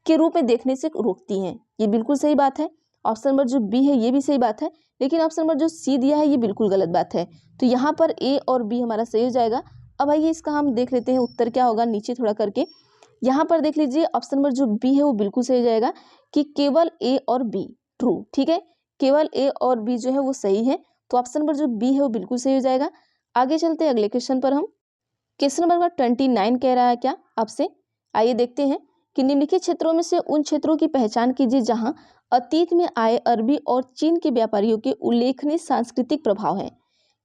के रूप में देखने से रोकती हैं, ये बिल्कुल सही बात है। ऑप्शन नंबर जो बी है ये भी सही बात है, लेकिन ऑप्शन नंबर जो सी दिया है ये बिल्कुल गलत बात है। तो यहाँ पर ए और बी हमारा सही हो जाएगा। अब आइए इसका हम देख लेते हैं उत्तर क्या होगा, नीचे थोड़ा करके। यहाँ पर देख लीजिए ऑप्शन नंबर जो बी है वो बिल्कुल सही हो जाएगा कि केवल ए और बी ट्रू, ठीक है, केवल ए और बी जो है वो सही है। तो ऑप्शन नंबर जो बी है वो बिल्कुल सही हो जाएगा। आगे चलते हैं अगले क्वेश्चन पर। हम क्वेश्चन नंबर 29 कह रहा है क्या आपसे, आइए देखते हैं कि निम्नलिखित क्षेत्रों में से उन क्षेत्रों की पहचान कीजिए जहां अतीत में आए अरबी और चीन के व्यापारियों के उल्लेखनीय सांस्कृतिक प्रभाव है।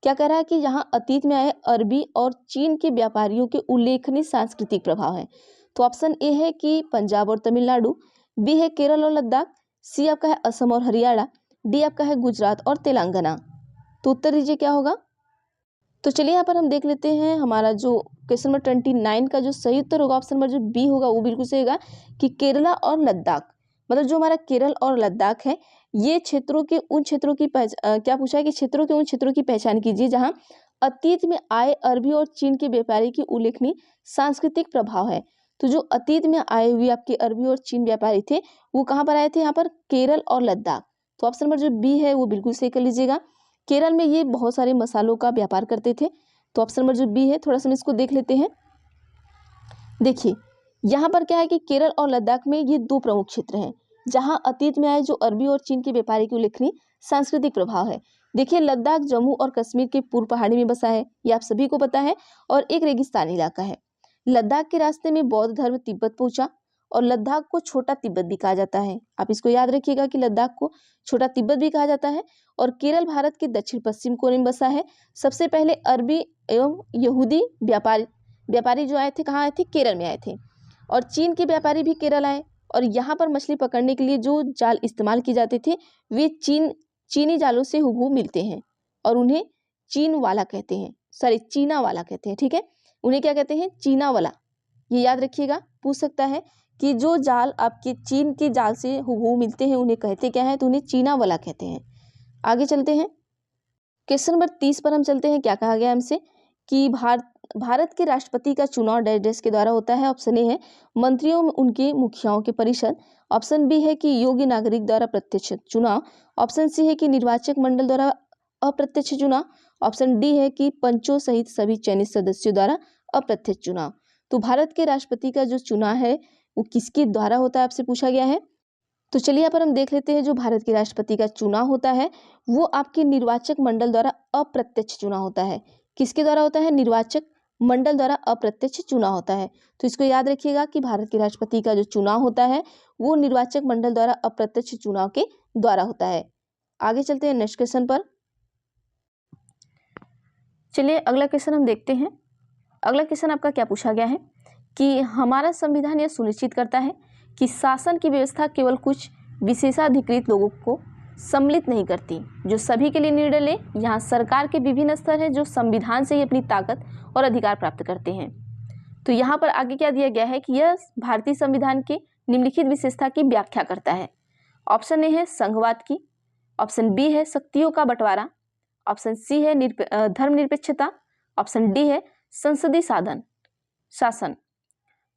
क्या कह रहा है कि यहाँ अतीत में आए अरबी और चीन के व्यापारियों के उल्लेखनीय सांस्कृतिक प्रभाव है। तो ऑप्शन ए है कि पंजाब और तमिलनाडु, बी है केरल और लद्दाख, सी आपका है असम और हरियाणा, डी आपका है गुजरात और तेलंगाना। तो उत्तर दीजिए क्या होगा। तो चलिए यहाँ पर हम देख लेते हैं हमारा जो क्वेश्चन नंबर 29 का जो सही उत्तर होगा ऑप्शन नंबर जो बी होगा वो बिल्कुल सही होगा कि केरला और लद्दाख, मतलब जो हमारा केरल और लद्दाख है ये क्षेत्रों के उन क्षेत्रों की क्या पूछा है कि क्षेत्रों के उन क्षेत्रों की पहचान कीजिए जहां अतीत में आए अरबी और चीन के व्यापारी की उल्लेखनीय सांस्कृतिक प्रभाव है। तो जो अतीत में आए हुए आपके अरबी और चीन व्यापारी थे वो कहाँ पर आए थे, यहाँ पर केरल और लद्दाख। तो ऑप्शन नंबर जो बी है वो बिल्कुल सही कर लीजिएगा। केरल में ये बहुत सारे मसालों का व्यापार करते थे। तो ऑप्शन नंबर जो बी है, थोड़ा सा हम इसको देख लेते हैं। देखिए यहाँ पर क्या है कि केरल और लद्दाख में ये दो प्रमुख क्षेत्र हैं जहां अतीत में आए जो अरबी और चीन के व्यापारी की उल्लेखनीय सांस्कृतिक प्रभाव है। देखिए लद्दाख जम्मू और कश्मीर के पूर्व पहाड़ी में बसा है, ये आप सभी को पता है, और एक रेगिस्तानी इलाका है। लद्दाख के रास्ते में बौद्ध धर्म तिब्बत पहुंचा और लद्दाख को छोटा तिब्बत भी कहा जाता है। आप इसको याद रखिएगा कि लद्दाख को छोटा तिब्बत भी कहा जाता है। और केरल भारत के दक्षिण पश्चिम कोने में बसा है। सबसे पहले अरबी एवं यहूदी व्यापारी जो आए थे कहाँ आए थे, केरल में आए थे। और चीन के व्यापारी भी केरल आए और यहाँ पर मछली पकड़ने के लिए जो जाल इस्तेमाल किए जाते थे वे चीनी जालों से हूबहू मिलते हैं और उन्हें चीन वाला कहते हैं, सॉरी चीना वाला कहते हैं, ठीक है, उन्हें क्या कहते हैं, चीना वाला। ये याद रखिएगा, पूछ सकता है कि जो जाल आपके चीन के जाल से हूबहू मिलते हैं उन्हें कहते क्या है, तो उन्हें चीना वाला कहते हैं। आगे चलते हैं, क्वेश्चन नंबर 30 पर हम चलते हैं। क्या कहा गया हमसे कि भारत के राष्ट्रपति का चुनाव डैश डैश के द्वारा होता है। ऑप्शन ए है मंत्रियों में उनके मुखियाओं के परिषद। ऑप्शन बी है कि योग्य नागरिक द्वारा प्रत्यक्ष चुनाव। ऑप्शन सी है कि निर्वाचक मंडल द्वारा अप्रत्यक्ष चुनाव। ऑप्शन डी है कि पंचों सहित सभी चयनित सदस्यों द्वारा अप्रत्यक्ष चुनाव। तो भारत के राष्ट्रपति का जो चुनाव है वो किसके द्वारा होता है, आपसे पूछा गया है। तो चलिए यहाँ पर हम देख लेते हैं, जो भारत के राष्ट्रपति का चुनाव होता है वो आपके निर्वाचक मंडल द्वारा अप्रत्यक्ष चुनाव होता है। किसके द्वारा होता है? निर्वाचक मंडल द्वारा अप्रत्यक्ष चुनाव होता है। तो इसको याद रखिएगा कि भारत के राष्ट्रपति का जो चुनाव होता है वो निर्वाचक मंडल द्वारा अप्रत्यक्ष चुनाव के द्वारा होता है। आगे चलते हैं नेक्स्ट क्वेश्चन पर। चलिए अगला क्वेश्चन हम देखते हैं। अगला क्वेश्चन आपका क्या पूछा गया है कि हमारा संविधान यह सुनिश्चित करता है कि शासन की व्यवस्था केवल कुछ विशेषाधिकृत लोगों को सम्मिलित नहीं करती, जो सभी के लिए निर्णय ले। यहाँ सरकार के विभिन्न स्तर हैं जो संविधान से ही अपनी ताकत और अधिकार प्राप्त करते हैं। तो यहाँ पर आगे क्या दिया गया है कि यह भारतीय संविधान के निम्नलिखित विशेषता की व्याख्या करता है। ऑप्शन ए है संघवाद की। ऑप्शन बी है शक्तियों का बंटवारा। ऑप्शन सी है धर्मनिरपेक्षता। ऑप्शन डी है संसदीय शासन।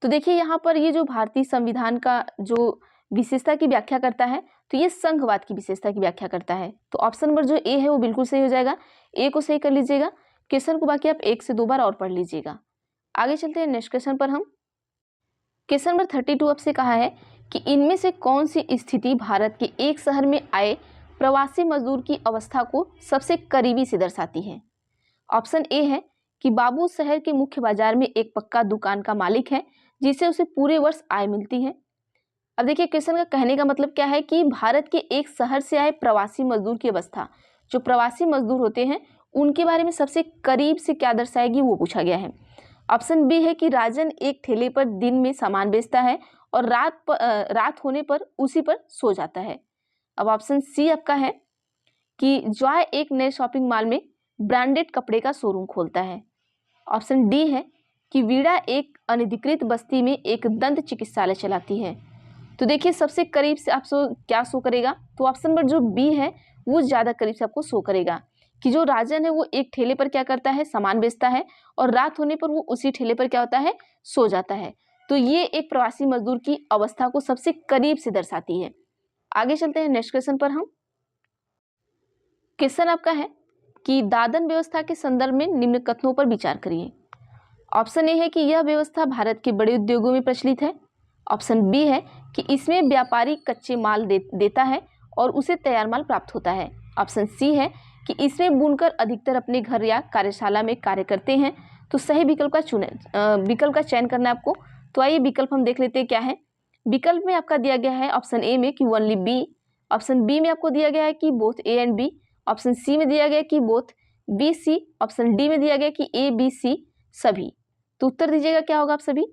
तो देखिए यहाँ पर ये जो भारतीय संविधान का जो विशेषता की व्याख्या करता है तो ये संघवाद की विशेषता की व्याख्या करता है। तो ऑप्शन नंबर जो ए है वो बिल्कुल सही हो जाएगा। ए को सही कर लीजिएगा। क्वेश्चन को बाकी आप 1 से 2 बार और पढ़ लीजिएगा। आगे चलते हैं नेक्स्ट क्वेश्चन पर। हम क्वेश्चन नंबर 32 आपसे कहा है कि इनमें से कौन सी स्थिति भारत के एक शहर में आए प्रवासी मजदूर की अवस्था को सबसे करीबी से दर्शाती है। ऑप्शन ए है कि बाबू शहर के मुख्य बाजार में एक पक्का दुकान का मालिक है जिससे उसे पूरे वर्ष आय मिलती है। अब देखिए क्वेश्चन का कहने का मतलब क्या है कि भारत के एक शहर से आए प्रवासी मजदूर की अवस्था, जो प्रवासी मजदूर होते हैं उनके बारे में सबसे करीब से क्या दर्शाएगी वो पूछा गया है। ऑप्शन बी है कि राजन एक ठेले पर दिन में सामान बेचता है और रात होने पर उसी पर सो जाता है। अब ऑप्शन सी आपका है कि जॉय एक नए शॉपिंग मॉल में ब्रांडेड कपड़े का शोरूम खोलता है। ऑप्शन डी है कि वीणा एक अनधिकृत बस्ती में एक दंत चिकित्सालय चलाती है। तो देखिए सबसे करीब से आपको क्या शो करेगा, तो ऑप्शन नंबर जो बी है वो ज़्यादा करीब से आपको शो करेगा कि जो राजन है वो एक ठेले पर क्या करता है, सामान बेचता है और रात होने पर वो उसी ठेले पर क्या होता है, सो जाता है। तो ये एक प्रवासी मजदूर की अवस्था को सबसे करीब से दर्शाती है। आगे चलते हैं नेक्स्ट क्वेश्चन पर। हम क्वेश्चन आपका है कि दादन व्यवस्था के संदर्भ में निम्न कथनों पर विचार करिए। ऑप्शन ए है कि यह व्यवस्था भारत के बड़े उद्योगों में प्रचलित है। ऑप्शन बी है कि इसमें व्यापारी कच्चे माल देता है और उसे तैयार माल प्राप्त होता है। ऑप्शन सी है कि इसमें बुनकर अधिकतर अपने घर या कार्यशाला में कार्य करते हैं। तो सही विकल्प का चयन करना है आपको। तो आइए विकल्प हम देख लेते हैं क्या है। विकल्प में आपका दिया गया है ऑप्शन ए में कि ओनली बी। ऑप्शन बी में आपको दिया गया है कि both A and B. Option C में दिया गया कि both B C. Option D में दिया गया कि ए बी सी सभी। तो उत्तर दीजिएगा क्या होगा आप सभी।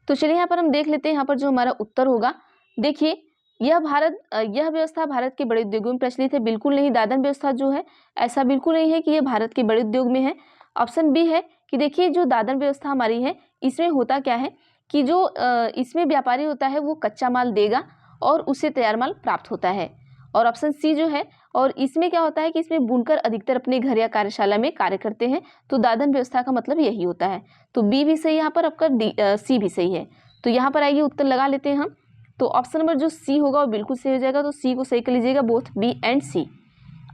तो चलिए यहाँ पर हम देख लेते हैं यहाँ पर जो हमारा उत्तर होगा। देखिए यह व्यवस्था भारत के बड़े उद्योगों में प्रचलित है, बिल्कुल नहीं। दादन व्यवस्था जो है ऐसा बिल्कुल नहीं है कि यह भारत के बड़े उद्योग में है। ऑप्शन बी है कि देखिए जो दादन व्यवस्था हमारी है इसमें होता क्या है कि जो इसमें व्यापारी होता है वो कच्चा माल देगा और उसे तैयार माल प्राप्त होता है। और ऑप्शन सी जो है, और इसमें क्या होता है कि इसमें बुनकर अधिकतर अपने घर या कार्यशाला में कार्य करते हैं। तो दादन व्यवस्था का मतलब यही होता है। तो बी भी सही यहाँ पर, आपका सी भी सही है। तो यहाँ पर आइए उत्तर लगा लेते हैं हम। तो ऑप्शन नंबर जो सी होगा वो बिल्कुल सही हो जाएगा। तो सी को सही कर लीजिएगा, बोथ बी एंड सी।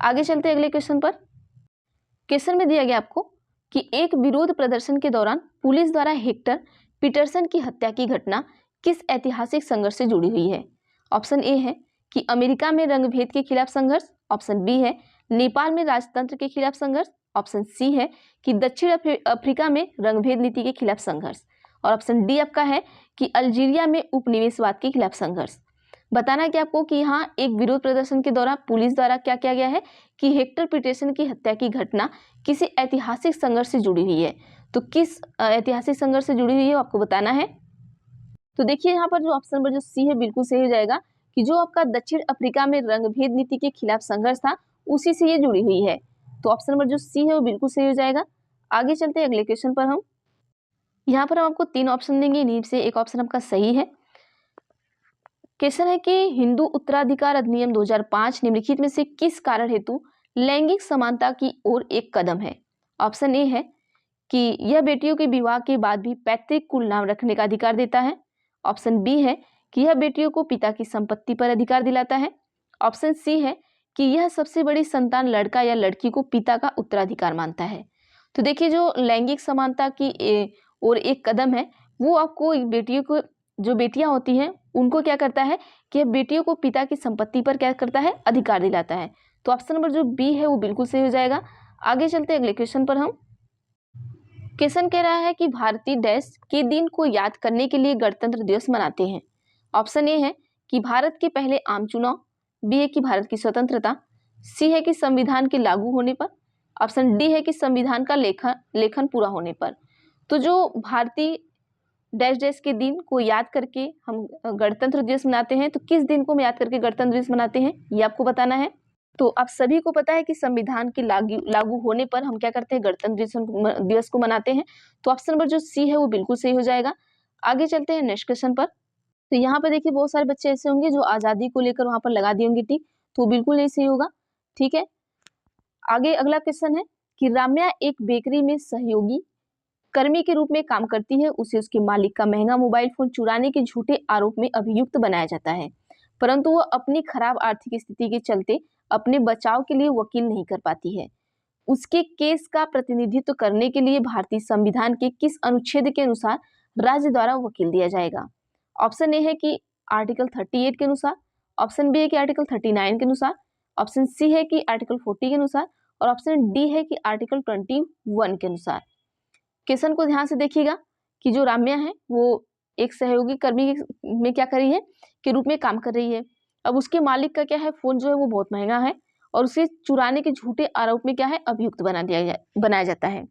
आगे चलते हैं अगले क्वेश्चन पर। क्वेश्चन में दिया गया आपको कि एक विरोध प्रदर्शन के दौरान पुलिस द्वारा हेक्टर पीटरसन की हत्या की घटना किस ऐतिहासिक संघर्ष से जुड़ी हुई है। ऑप्शन ए है कि अमेरिका में रंगभेद के खिलाफ संघर्ष। ऑप्शन बी है नेपाल में राजतंत्र के खिलाफ संघर्ष। ऑप्शन सी है कि दक्षिण अफ्रीका में रंगभेद नीति के खिलाफ संघर्ष। और ऑप्शन डी आपका है कि अल्जीरिया में उपनिवेशवाद के खिलाफ संघर्ष। बताना कि आपको कि यहाँ एक विरोध प्रदर्शन के दौरान पुलिस द्वारा क्या किया गया है कि हेक्टर पीटरसन की हत्या की घटना किसी ऐतिहासिक संघर्ष से जुड़ी हुई है। तो किस ऐतिहासिक संघर्ष से जुड़ी हुई है आपको बताना है। तो देखिए यहाँ पर जो ऑप्शन नंबर जो सी है बिल्कुल सही हो जाएगा कि जो आपका दक्षिण अफ्रीका में रंगभेद नीति के खिलाफ संघर्ष था उसी से ये जुड़ी हुई है। तो ऑप्शन नंबर जो सी है वो बिल्कुल सही हो जाएगा। आगे चलते हैं अगले क्वेश्चन पर। हम यहाँ पर हम आपको 3 ऑप्शन देंगे, इन्हीं से एक ऑप्शन आपका सही है। क्वेश्चन है कि हिंदू उत्तराधिकार अधिनियम 2005 निम्नलिखित में से किस कारण हेतु लैंगिक समानता की ओर एक कदम है? ऑप्शन ए है कि यह बेटियों के विवाह के बाद भी पैतृक कुल नाम रखने का अधिकार देता है। ऑप्शन बी है कि यह बेटियों को पिता की संपत्ति पर अधिकार दिलाता है। ऑप्शन सी है कि यह सबसे बड़ी संतान लड़का या लड़की को पिता का उत्तराधिकार मानता है। तो देखिए, जो लैंगिक समानता की ओर एक कदम है वो आपको बेटियों को, जो बेटियां होती हैं उनको क्या करता है कि बेटियों को पिता की संपत्ति पर क्या करता है, अधिकार दिलाता है। तो ऑप्शन नंबर जो बी है वो बिल्कुल सही हो जाएगा। आगे चलते हैं अगले क्वेश्चन पर। हम क्वेश्चन कह रहा है कि भारतीय डैश के दिन को याद करने के लिए गणतंत्र दिवस मनाते हैं। ऑप्शन ए है कि भारत के पहले आम चुनाव, बी है कि भारत की स्वतंत्रता, सी है कि संविधान के लागू होने पर, ऑप्शन डी है कि संविधान का लेखन पूरा होने पर। तो जो भारतीय डैश डैश के दिन को याद करके हम गणतंत्र दिवस मनाते हैं, तो किस दिन को हम याद करके गणतंत्र दिवस मनाते हैं ये आपको बताना है। तो आप सभी को पता है कि संविधान के लागू होने पर हम क्या करते हैं, गणतंत्र दिवस को मनाते हैं। तो ऑप्शन नंबर जो सी है वो बिल्कुल सही हो जाएगा। आगे चलते हैं नेक्स्ट क्वेश्चन पर। तो यहाँ पर देखिए बहुत सारे बच्चे ऐसे होंगे जो आजादी को लेकर वहां पर लगा दिए होंगे टिक, तो बिल्कुल नहीं सही होगा। ठीक है, आगे अगला क्वेश्चन है कि राम्या एक बेकरी में सहयोगी कर्मी के रूप में काम करती है। उसे उसके मालिक का महंगा मोबाइल फोन चुराने के झूठे आरोप में अभियुक्त बनाया जाता है, परंतु वह अपनी खराब आर्थिक स्थिति के चलते अपने बचाव के लिए वकील नहीं कर पाती है। उसके केस का प्रतिनिधित्व करने के लिए भारतीय संविधान के किस अनुच्छेद के अनुसार राज्य द्वारा वकील दिया जाएगा? ऑप्शन ए है कि आर्टिकल 38 के अनुसार, ऑप्शन बी है कि आर्टिकल 39 के अनुसार, ऑप्शन सी है कि आर्टिकल 40 के अनुसार, और ऑप्शन डी है कि आर्टिकल 21 के अनुसार। क्वेश्चन को ध्यान से देखिएगा कि जो राम्या है वो एक सहयोगी कर्मी में क्या कर रही है, के रूप में काम कर रही है। अब उसके मालिक का क्या है, फोन जो है वो बहुत महंगा है और उसे चुराने के झूठे आरोप में क्या है, अभियुक्त बनाया जाता है,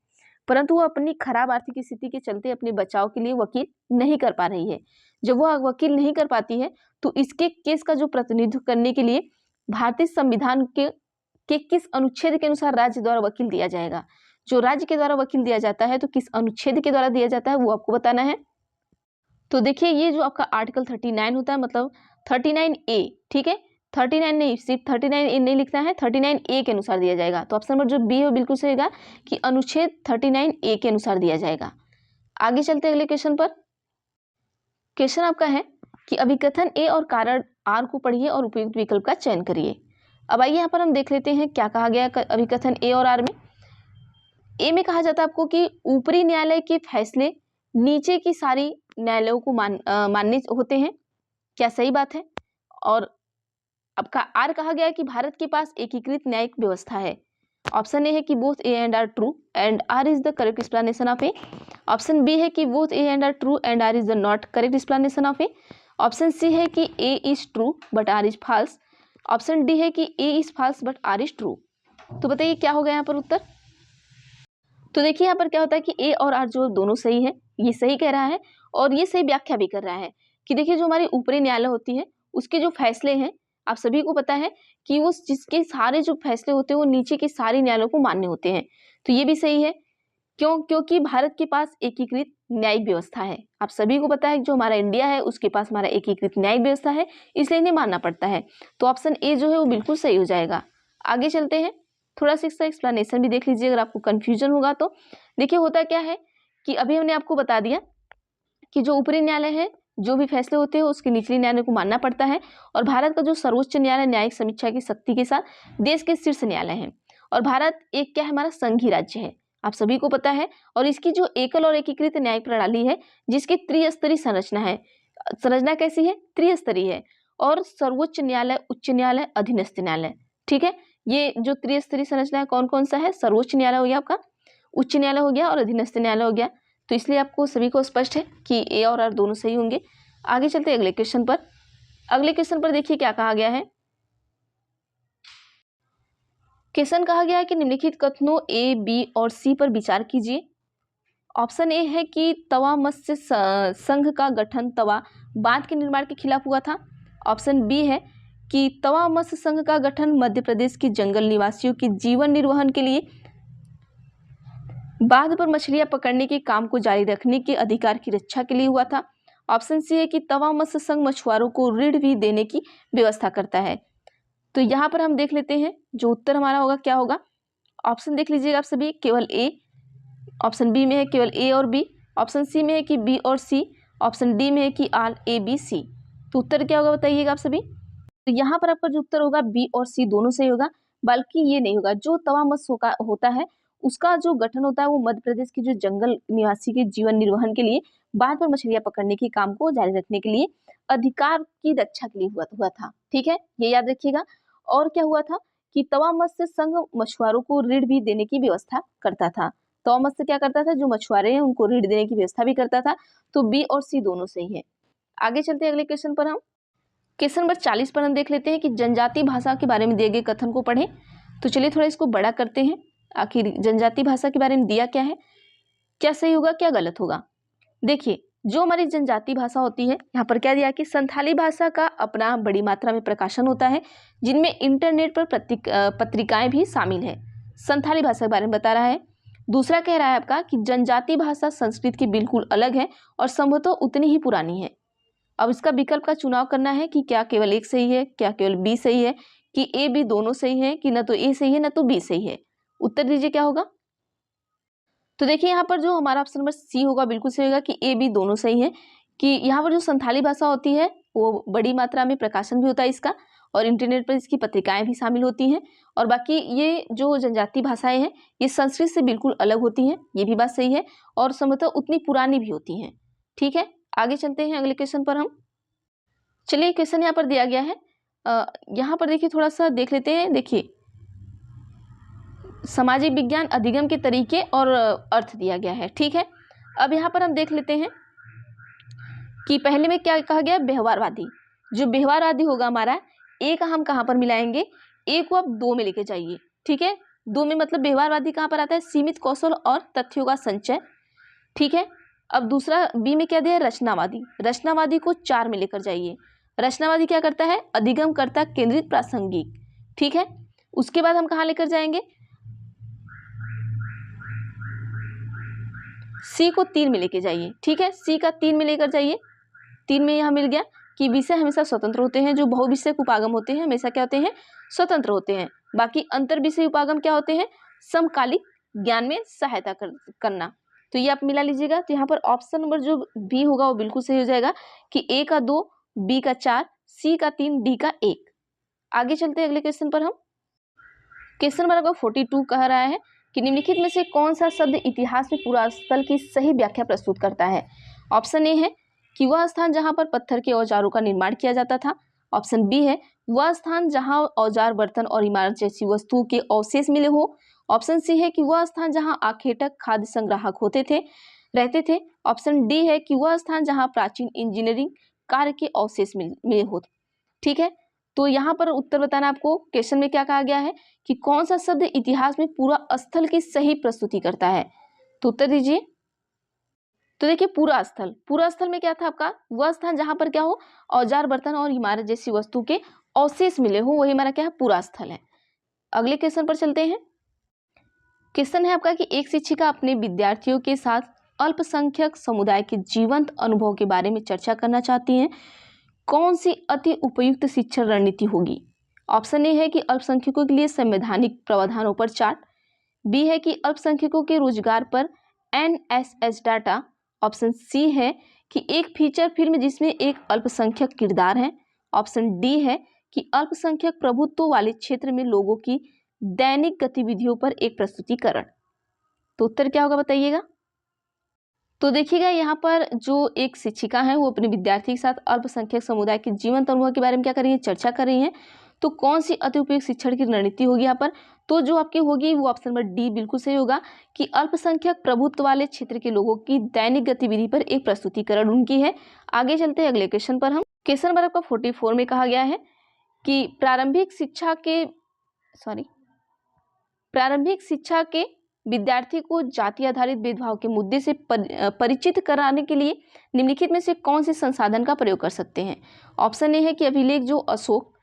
परंतु वो अपनी खराब आर्थिक स्थिति के चलते अपने बचाव के लिए वकील नहीं कर पा रही है। जब वो वकील नहीं कर पाती है तो इसके केस का जो प्रतिनिधित्व करने के लिए भारतीय संविधान के किस अनुच्छेद के अनुसार राज्य द्वारा वकील दिया जाएगा? जो राज्य के द्वारा वकील दिया जाता है तो किस अनुच्छेद के द्वारा दिया जाता है वो आपको बताना है। तो देखिए, ये जो आपका आर्टिकल 39 होता है, मतलब 39A, ठीक है, 39 नहीं, सिर्फ 39A नहीं लिखना है, 39A के अनुसार दिया जाएगा। तो ऑप्शन नंबर जो बी है बिल्कुल सही होगा कि अनुच्छेद 39A के अनुसार दिया जाएगा। आगे चलते हैं अगले क्वेश्चन पर। क्वेश्चन आपका है कि अभिकथन ए और कारण आर को पढ़िए और उपयुक्त विकल्प का चयन करिए। अब आइए यहाँ पर हम देख लेते हैं क्या कहा गया अभिकथन ए और आर में। ए में कहा जाता है आपको कि ऊपरी न्यायालय के फैसले नीचे की सारी न्यायालयों को मान्य होते हैं, क्या सही बात है? और आपका आर कहा गया है कि भारत के पास एकीकृत न्यायिक व्यवस्था है। ऑप्शन ए है कि both A and R true and R is the correct explanation of A. Option B है कि both A and R true and R is the not correct explanation of A. Option C है कि A is true but R is false. Option D है कि A is false but R is true. तो बताइए क्या होगा यहाँ पर उत्तर? तो देखिए यहाँ पर क्या होता है कि ए और आर जो दोनों सही है, ये सही कह रहा है और ये सही व्याख्या भी कर रहा है कि देखिए जो हमारी ऊपरी न्यायालय होती है उसके जो फैसले हैं, आप सभी को पता है कि वो जिसके सारे जो फैसले होते हैं वो नीचे के सारे न्यायालयों को मान्य होते हैं। तो ये भी सही है, क्योंकि भारत के पास एकीकृत न्यायिक व्यवस्था है। आप सभी को पता है जो हमारा इंडिया है उसके पास हमारा एकीकृत न्यायिक व्यवस्था है, इसलिए इन्हें मानना पड़ता है। तो ऑप्शन ए जो है वो बिल्कुल सही हो जाएगा। आगे चलते हैं, थोड़ा सा इसका एक्सप्लेनेशन भी देख लीजिए अगर आपको कंफ्यूजन होगा तो। देखिए होता क्या है कि अभी हमने आपको बता दिया कि जो ऊपरी न्यायालय है जो भी फैसले होते हैं उसके निचले न्यायालय को मानना पड़ता है, और भारत का जो सर्वोच्च न्यायालय न्यायिक समीक्षा की शक्ति के साथ देश के शीर्ष न्यायालय है। और भारत एक क्या है, हमारा संघीय राज्य है, आप सभी को पता है। और इसकी जो एकल और एकीकृत न्यायिक प्रणाली है जिसकी त्रिस्तरीय संरचना है। संरचना कैसी है? त्रिस्तरीय है। और सर्वोच्च न्यायालय, उच्च न्यायालय, अधीनस्थ न्यायालय, ठीक है। ये जो त्रिस्तरीय संरचना है कौन कौन सा है? सर्वोच्च न्यायालय हो गया आपका, उच्च न्यायालय हो गया और अधीनस्थ न्यायालय हो गया। तो इसलिए आपको सभी को स्पष्ट है कि ए और आर दोनों सही होंगे। आगे चलते अगले क्वेश्चन पर। अगले क्वेश्चन पर देखिए क्या कहा गया है। क्वेश्चन कहा गया है कि निम्नलिखित कथनों ए, बी और सी पर विचार कीजिए। ऑप्शन ए है कि तवा मत्स्य संघ का गठन तवा बांध के निर्माण के खिलाफ हुआ था। ऑप्शन बी है कि तवा मत्स्य संघ का गठन मध्य प्रदेश के जंगल निवासियों के जीवन निर्वहन के लिए बांध पर मछलियां पकड़ने के काम को जारी रखने के अधिकार की रक्षा के लिए हुआ था। ऑप्शन सी है कि तवा मत्स्य संघ मछुआरों को ऋण भी देने की व्यवस्था करता है। तो यहाँ पर हम देख लेते हैं जो उत्तर हमारा होगा क्या होगा। ऑप्शन देख लीजिएगा आप सभी, केवल ए, ऑप्शन बी में है केवल ए और बी, ऑप्शन सी में है कि बी और सी, ऑप्शन डी में है कि आल ए बी सी। तो उत्तर क्या होगा बताइएगा आप सभी। तो यहाँ पर आपका जो उत्तर होगा बी और सी दोनों सही होगा, बल्कि ये नहीं होगा। जो तवा मत्स्य होता है उसका जो गठन होता है वो मध्य प्रदेश के जो जंगल निवासी के जीवन निर्वहन के लिए, बाढ़ पर मछलियां पकड़ने के काम को जारी रखने के लिए, अधिकार की रक्षा के लिए हुआ था। ठीक है, ये याद रखिएगा। और क्या हुआ था कि तवा मत्स्य संघ मछुआरों को ऋण भी देने की व्यवस्था करता था। तवा मत्स्य क्या करता था, जो मछुआरे हैं उनको ऋण देने की व्यवस्था भी करता था। तो बी और सी दोनों सही है। आगे चलते हैं अगले क्वेश्चन पर। हम क्वेश्चन नंबर 40 पर हम देख लेते हैं कि जनजातीय भाषा के बारे में दिए गए कथन को पढ़ें। तो चलिए थोड़ा इसको बड़ा करते हैं, आखिर जनजातीय भाषा के बारे में दिया क्या है, क्या सही होगा क्या गलत होगा। देखिए, जो हमारी जनजातीय भाषा होती है, यहाँ पर क्या दिया कि संथाली भाषा का अपना बड़ी मात्रा में प्रकाशन होता है, जिनमें इंटरनेट पर पत्रिकाएं भी शामिल है। संथाली भाषा के बारे में बता रहा है। दूसरा कह रहा है आपका कि जनजातीय भाषा संस्कृत की बिल्कुल अलग है और संभवतः उतनी ही पुरानी है। अब इसका विकल्प का चुनाव करना है कि क्या केवल एक सही है, क्या केवल बी सही है, कि ए बी दोनों सही है, कि न तो ए सही है न तो बी सही है। उत्तर दीजिए क्या होगा। तो देखिए यहाँ पर जो हमारा ऑप्शन नंबर सी होगा बिल्कुल सही होगा कि ए बी दोनों सही है, कि यहाँ पर जो संथाली भाषा होती है वो बड़ी मात्रा में प्रकाशन भी होता है इसका, और इंटरनेट पर इसकी पत्रिकाएं भी शामिल होती हैं। और बाकी ये जो जनजातीय भाषाएं हैं ये संस्कृत से बिल्कुल अलग होती हैं, ये भी बात सही है, और संभवतः उतनी पुरानी भी होती हैं। ठीक है, आगे चलते हैं अगले क्वेश्चन पर। हम चलिए क्वेश्चन यहाँ पर दिया गया है, यहाँ पर देखिए थोड़ा सा देख लेते हैं। देखिए, सामाजिक विज्ञान अधिगम के तरीके और अर्थ दिया गया है। ठीक है, अब यहाँ पर हम देख लेते हैं कि पहले में क्या कहा गया, व्यवहारवादी। जो व्यवहारवादी होगा हमारा, ए का हम कहाँ पर मिलाएंगे, ए को आप दो में लेके जाइए। ठीक है, दो में मतलब व्यवहारवादी कहाँ पर आता है, सीमित कौशल और तथ्यों का संचय। ठीक है, अब दूसरा बी में क्या दिया, रचनावादी। रचनावादी को चार में लेकर जाइए। रचनावादी क्या करता है, अधिगम करता केंद्रित प्रासंगिक। ठीक है, उसके बाद हम कहाँ लेकर जाएंगे, सी को तीन में लेके जाइए। ठीक है, सी का तीन में लेकर जाइए। तीन में यहाँ मिल गया कि विषय हमेशा स्वतंत्र होते हैं, जो बहुविषयक उपागम होते हैं हमेशा क्या होते हैं, स्वतंत्र होते हैं। बाकी अंतर विषय उपागम क्या होते हैं, समकालिक ज्ञान में सहायता करना। तो ये आप मिला लीजिएगा। तो यहाँ पर ऑप्शन नंबर जो बी होगा वो बिल्कुल सही हो जाएगा कि ए का 2, बी का 4, सी का 3, डी का 1। आगे चलते हैं अगले क्वेश्चन पर। हम क्वेश्चन नंबर आपका 42 कह रहा है कि निम्नलिखित में से कौन सा शब्द इतिहास में पुरास्थल की सही व्याख्या प्रस्तुत करता है। ऑप्शन ए है कि वह स्थान जहां पर पत्थर के औजारों का निर्माण किया जाता था। ऑप्शन बी है वह स्थान जहां औजार, बर्तन और इमारत जैसी वस्तुओं के अवशेष मिले हो। ऑप्शन सी है कि वह स्थान जहां आखेटक, खाद्य संग्राहक रहते थे। ऑप्शन डी है कि वह स्थान जहां प्राचीन इंजीनियरिंग कार्य के अवशेष मिले हो। ठीक है, तो यहाँ पर उत्तर बताना आपको। क्वेश्चन में क्या कहा गया है कि कौन सा शब्द इतिहास में पूरा स्थल की सही प्रस्तुति करता है। तो उत्तर दीजिए। तो देखिए, पूरा स्थल में क्या था आपका, वह स्थान जहां पर क्या हो, औजार, बर्तन और इमारत जैसी वस्तु के अवशेष मिले हो, वही हमारा क्या है, पूरा स्थल है। अगले क्वेश्चन पर चलते हैं। क्वेश्चन है आपका कि एक शिक्षिका अपने विद्यार्थियों के साथ अल्पसंख्यक समुदाय के जीवंत अनुभव के बारे में चर्चा करना चाहती हैं, कौन सी अति उपयुक्त शिक्षण रणनीति होगी। ऑप्शन ए है कि अल्पसंख्यकों के लिए संवैधानिक प्रावधानों पर चार्ट, बी है कि अल्पसंख्यकों के रोजगार पर NSS डाटा, ऑप्शन सी है कि एक फीचर फिल्म जिसमें एक अल्पसंख्यक किरदार है, ऑप्शन डी है कि अल्पसंख्यक प्रभुत्व वाले क्षेत्र में लोगों की दैनिक गतिविधियों पर एक प्रस्तुतिकरण। तो उत्तर क्या होगा बताइएगा। तो देखिएगा, यहाँ पर जो एक शिक्षिका है वो अपने विद्यार्थी के साथ अल्पसंख्यक समुदाय के जीवंत अनुभव के बारे में क्या कर रही है, चर्चा कर रही हैं। तो कौन सी अति उपयुक्त शिक्षण की रणनीति होगी यहाँ पर, तो जो आपकी होगी वो ऑप्शन नंबर डी बिल्कुल सही होगा कि अल्पसंख्यक प्रभुत्व वाले क्षेत्र के लोगों की दैनिक गतिविधि पर एक प्रस्तुतिकरण उनकी है। आगे चलते हैं अगले क्वेश्चन पर। हम क्वेश्चन नंबर आपका 44 में कहा गया है कि प्रारंभिक शिक्षा के विद्यार्थी को जाति आधारित भेदभाव के मुद्दे से परिचित कराने के लिए निम्नलिखित में से कौन से संसाधन का प्रयोग कर सकते हैं। ऑप्शन ए है कि अभिलेख जो अशोक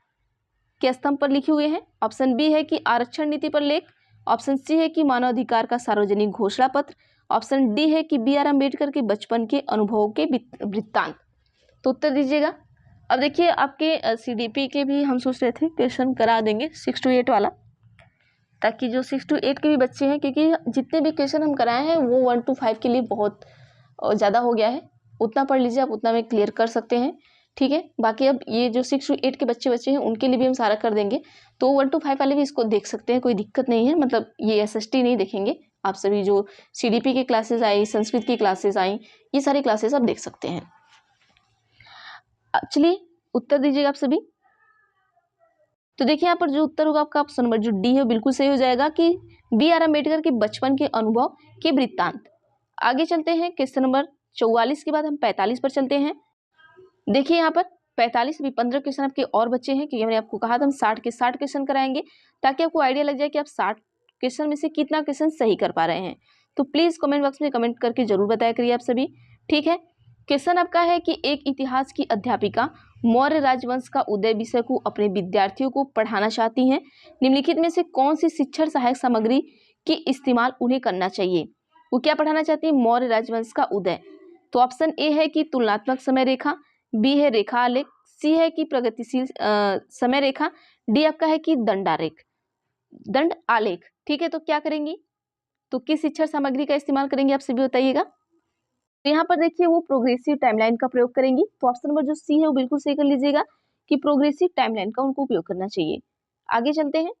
के स्तंभ पर लिखे हुए हैं। ऑप्शन बी है कि आरक्षण नीति पर लेख। ऑप्शन सी है कि मानवाधिकार का सार्वजनिक घोषणा पत्र। ऑप्शन डी है कि BR अम्बेडकर के बचपन के अनुभवों के वृत्तांत। तो उत्तर दीजिएगा। अब देखिए आपके CDP के भी हम सोच रहे थे क्वेश्चन करा देंगे 6 to 8 वाला, ताकि जो 6 to 8 के भी बच्चे हैं, क्योंकि जितने भी क्वेश्चन हम कराए हैं वो 1 to 5 के लिए बहुत ज़्यादा हो गया है। उतना पढ़ लीजिए आप, उतना में क्लियर कर सकते हैं, ठीक है। बाकी अब ये जो 6 to 8 के बच्चे हैं उनके लिए भी हम सारा कर देंगे, तो 1 to 5 वाले भी इसको देख सकते हैं, कोई दिक्कत नहीं है। मतलब ये SST नहीं देखेंगे आप सभी, जो CDP की क्लासेस आई, संस्कृत की क्लासेस आई, ये सारी क्लासेस आप देख सकते हैं। चलिए उत्तर दीजिएगा आप सभी। तो देखिए यहाँ पर जो उत्तर होगा आपका ऑप्शन नंबर जो डी है बिल्कुल सही हो जाएगा, कि BR अम्बेडकर के बचपन के अनुभव के वृत्तांत। आगे चलते हैं क्वेश्चन नंबर 44 के बाद हम 45 पर चलते हैं। देखिए यहाँ पर 45 भी 15 क्वेश्चन आपके और बच्चे हैं, क्योंकि मैंने आपको कहा था हम 60 के 60 क्वेश्चन कराएंगे, ताकि आपको आइडिया लग जाए कि आप 60 क्वेश्चन में से कितना क्वेश्चन सही कर पा रहे हैं। तो प्लीज कमेंट बॉक्स में कमेंट करके जरूर बताया करिए आप सभी, ठीक है। क्वेश्चन आपका है कि एक इतिहास की अध्यापिका मौर्य राजवंश का उदय विषय को अपने विद्यार्थियों को पढ़ाना चाहती हैं। निम्नलिखित में से कौन सी शिक्षण सहायक सामग्री की इस्तेमाल उन्हें करना चाहिए? वो क्या पढ़ाना चाहती है? मौर्य राजवंश का उदय। तो ऑप्शन ए है कि तुलनात्मक समय रेखा, बी है रेखा आलेख, सी है कि प्रगतिशील समय रेखा, डी आपका है कि दंड आलेख, ठीक है। तो क्या करेंगी, तो किस शिक्षण सामग्री का इस्तेमाल करेंगे आप सभी बताइएगा। तो यहाँ पर देखिए वो प्रोग्रेसिव टाइमलाइन का प्रयोग करेंगी, तो ऑप्शन नंबर जो सी है वो बिल्कुल सही कर लीजिएगा, कि प्रोग्रेसिव टाइमलाइन का उनको उपयोग करना चाहिए। आगे चलते हैं।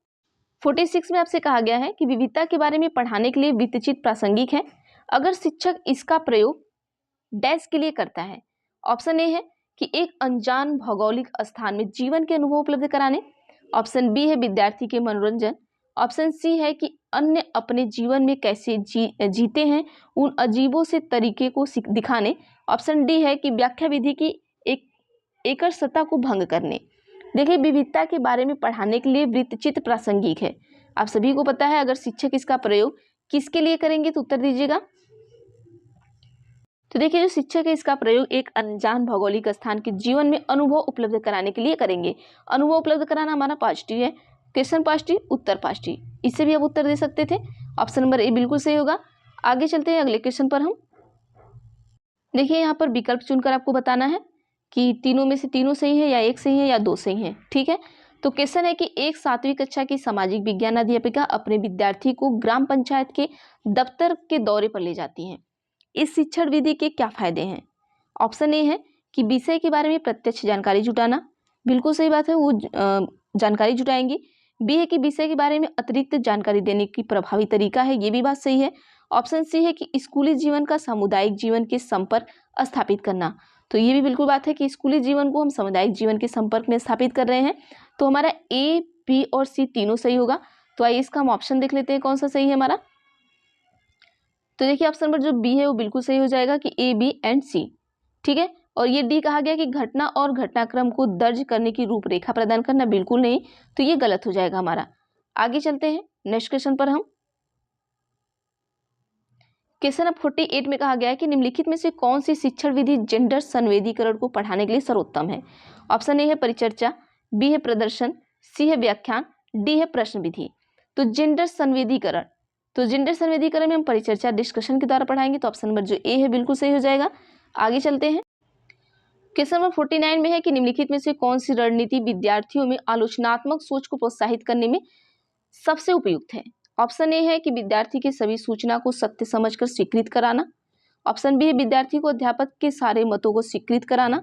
46 में आपसे कहा गया है कि विविधता के बारे में पढ़ाने के लिए वृत्तचित्र प्रासंगिक है अगर शिक्षक इसका प्रयोग डैश के लिए करता है। ऑप्शन ए है कि एक अनजान भौगोलिक स्थान में जीवन के अनुभव उपलब्ध कराने, ऑप्शन बी है विद्यार्थी के मनोरंजन, ऑप्शन सी है कि अन्य अपने जीवन में कैसे जीते हैं उन अजीबों से तरीके को दिखाने, ऑप्शन डी है कि व्याख्या विधि की एकल सत्ता को भंग करने। देखिए विविधता के बारे में पढ़ाने के लिए वृत्तचित्र प्रासंगिक है, आप सभी को पता है। अगर शिक्षक इसका प्रयोग किसके लिए करेंगे तो उत्तर दीजिएगा। तो देखिए जो शिक्षक है इसका प्रयोग एक अनजान भौगोलिक स्थान के जीवन में अनुभव उपलब्ध कराने के लिए करेंगे। अनुभव उपलब्ध कराना हमारा पॉजिटिव है, क्वेश्चन पॉजिटिव, उत्तर पॉजिटिव, इससे भी आप उत्तर दे सकते थे। ऑप्शन नंबर ए बिल्कुल सही होगा। आगे चलते हैं अगले क्वेश्चन पर हम। देखिए यहाँ पर विकल्प चुनकर आपको बताना है कि तीनों में से तीनों सही है, या एक सही है, या दो सही है, ठीक है। तो क्वेश्चन है कि एक 7वीं कक्षा की सामाजिक विज्ञान अध्यापिका अपने विद्यार्थी को ग्राम पंचायत के दफ्तर के दौरे पर ले जाती हैं। इस शिक्षण विधि के क्या फायदे हैं? ऑप्शन ए है कि विषय के बारे में प्रत्यक्ष जानकारी जुटाना, बिल्कुल सही बात है, वो जानकारी जुटाएंगी। बी है कि विषय के बारे में अतिरिक्त जानकारी देने की प्रभावी तरीका है, ये भी बात सही है। ऑप्शन सी है कि स्कूली जीवन का सामुदायिक जीवन के संपर्क स्थापित करना, तो ये भी बिल्कुल बात है कि स्कूली जीवन को हम सामुदायिक जीवन के संपर्क में स्थापित कर रहे हैं। तो हमारा ए, बी और सी तीनों सही होगा। तो आइए इसका हम ऑप्शन देख लेते हैं कौन सा सही है हमारा। तो देखिए ऑप्शन नंबर जो बी है वो बिल्कुल सही हो जाएगा, कि ए, बी एंड सी, ठीक है। और ये डी कहा गया कि घटना और घटनाक्रम को दर्ज करने की रूपरेखा प्रदान करना, बिल्कुल नहीं, तो ये गलत हो जाएगा हमारा। आगे चलते हैं नेक्स्ट क्वेश्चन पर हम। क्वेश्चन नंबर 48 में कहा गया है कि निम्नलिखित में से कौन सी शिक्षण विधि जेंडर संवेदीकरण को पढ़ाने के लिए सर्वोत्तम है? ऑप्शन ए है परिचर्चा, बी है प्रदर्शन, सी है व्याख्यान, डी है प्रश्न विधि। तो जेंडर संवेदीकरण, तो जेंडर संवेदीकरण में हम परिचर्चा डिस्कशन के द्वारा पढ़ाएंगे, तो ऑप्शन नंबर जो ए है बिल्कुल सही हो जाएगा। आगे चलते हैं। क्वेश्चन नंबर 49 में है कि निम्नलिखित में से कौन सी रणनीति विद्यार्थियों में आलोचनात्मक सोच को प्रोत्साहित करने में सबसे उपयुक्त है? ऑप्शन ए है कि विद्यार्थी की सभी सूचना को सत्य समझकर स्वीकृत कराना, ऑप्शन बी है विद्यार्थी को अध्यापक के सारे मतों को स्वीकृत कराना,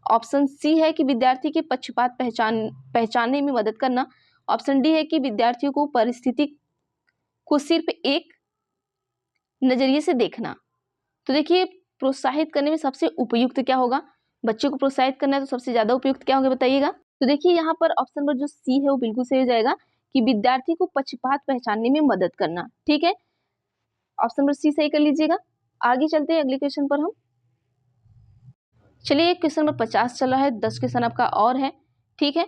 ऑप्शन सी है कि विद्यार्थी के पक्षपात पहचानने में मदद करना, ऑप्शन डी है कि विद्यार्थियों को परिस्थिति को सिर्फ एक नजरिए से देखना। तो देखिए प्रोत्साहित करने में सबसे उपयुक्त क्या होगा? बच्चे को प्रोत्साहित करना है तो सबसे ज्यादा उपयुक्त क्या होगा बताइएगा। तो देखिए यहाँ पर ऑप्शन नंबर जो सी है वो बिल्कुल सही हो जाएगा, कि विद्यार्थी को पक्षपात पहचानने में मदद करना, ठीक है। ऑप्शन नंबर सी सही कर लीजिएगा। आगे चलते हैं अगले क्वेश्चन पर हम। चलिए क्वेश्चन नंबर 50 चल रहा है, 10 क्वेश्चन आपका और है, ठीक है।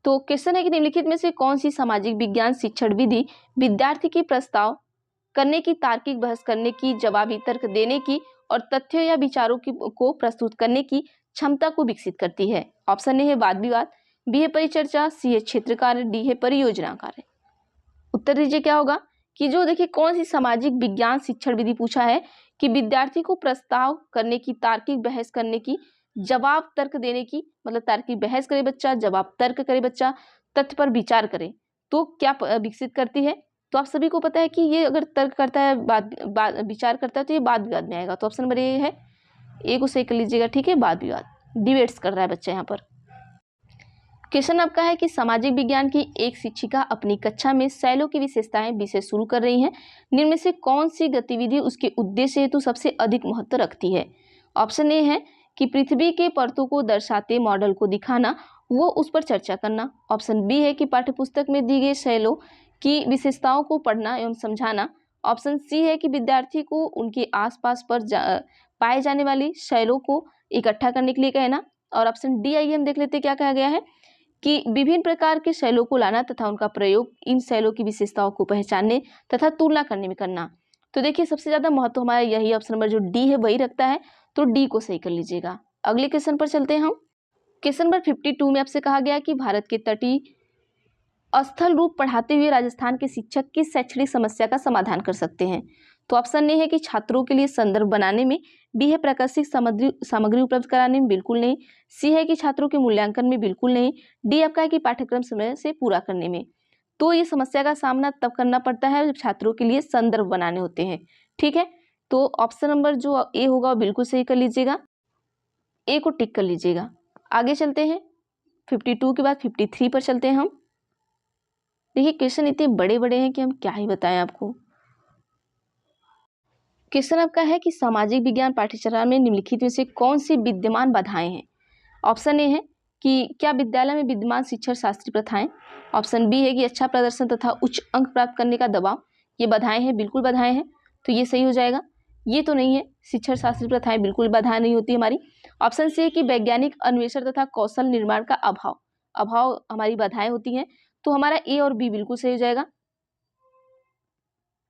तो क्वेश्चन है कि निम्नलिखित में से कौन सी सामाजिक विज्ञान शिक्षण विधि विद्यार्थी की प्रस्ताव करने की, तार्किक बहस करने की, जवाबी तर्क देने की और तथ्यों या विचारों को प्रस्तुत करने की क्षमता को विकसित करती है? ऑप्शन ए है वाद विवाद, बी है परिचर्चा, सी है क्षेत्र कार्य, डी है परियोजना कार्य। उत्तर दीजिए क्या होगा, कि जो देखिए कौन सी सामाजिक विज्ञान शिक्षण विधि पूछा है कि विद्यार्थी को प्रस्ताव करने की, तार्किक बहस करने की, जवाब तर्क देने की, मतलब तार्किक बहस करे बच्चा, जवाब तर्क करे बच्चा, तथ्य पर विचार करे, तो क्या विकसित करती है? तो आप सभी को पता है कि ये अगर तर्क करता है, विचार करता है, तो ये वाद विवाद में आएगा। तो ऑप्शन नंबर ए है, ए को सही कर लीजिएगा। ठीक है, वाद विवाद, डिबेट्स कर रहा है बच्चा यहाँ पर। क्वेश्चन आपका है कि सामाजिक विज्ञान की एक शिक्षिका अपनी कक्षा में शैलों की विशेषताएं विषय शुरू कर रही हैं, निम्न में से कौन सी गतिविधि उसके उद्देश्य हेतु सबसे अधिक महत्व रखती है? ऑप्शन ए है कि पृथ्वी के परतों को दर्शाते मॉडल को दिखाना, वो उस पर चर्चा करना। ऑप्शन बी है कि पाठ्यपुस्तक में दी गई शैलों की विशेषताओं को पढ़ना एवं समझाना। ऑप्शन सी है कि विद्यार्थी को उनके आसपास पर पाए जाने वाली शैलों को इकट्ठा करने के लिए कहना। और ऑप्शन डी आइए हम देख लेते क्या कहा गया है कि विभिन्न प्रकार के शैलों को लाना तथा उनका प्रयोग इन शैलों की विशेषताओं को पहचानने तथा तुलना करने में करना। तो देखिए सबसे ज्यादा महत्व हमारा यही ऑप्शन नंबर जो डी है वही रखता है, तो डी को सही कर लीजिएगा। अगले क्वेश्चन पर चलते हैं हम। क्वेश्चन नंबर 52 में आपसे कहा गया कि भारत के तटीय स्थल रूप पढ़ाते हुए राजस्थान के शिक्षक किस शैक्षणिक समस्या का समाधान कर सकते हैं? तो ऑप्शन ए है कि छात्रों के लिए संदर्भ बनाने में, बी है प्राकृतिक सामग्री उपलब्ध कराने में, बिल्कुल नहीं, सी है कि छात्रों के मूल्यांकन में, बिल्कुल नहीं, डी आपका है कि पाठ्यक्रम समय से पूरा करने में। तो ये समस्या का सामना तब करना पड़ता है जब छात्रों के लिए संदर्भ बनाने होते हैं। ठीक है, तो ऑप्शन नंबर जो ए होगा वो बिल्कुल सही कर लीजिएगा, ए को टिक कर लीजिएगा। आगे चलते हैं, 52 के बाद 53 पर चलते हैं हम। देखिए क्वेश्चन इतने बड़े बड़े हैं कि हम क्या ही बताएं आपको। क्वेश्चन आपका है कि सामाजिक विज्ञान पाठ्यचर्या में निम्नलिखित में से कौन सी विद्यमान बाधाएं हैं? ऑप्शन ए है कि क्या विद्यालय में विद्यमान शिक्षण शास्त्रीय प्रथाएं। ऑप्शन बी है कि अच्छा प्रदर्शन तथा उच्च अंक प्राप्त करने का दबाव, ये बाधाएं हैं, बिल्कुल बाधाएं हैं, तो ये सही हो जाएगा। ये तो नहीं है, शिक्षण शास्त्रीय प्रथाएं बिल्कुल बाधाएं नहीं होती हमारी। ऑप्शन सी है कि वैज्ञानिक अन्वेषण तथा कौशल निर्माण का अभाव हमारी बाधाएं होती हैं, तो हमारा ए और बी बिल्कुल सही हो जाएगा।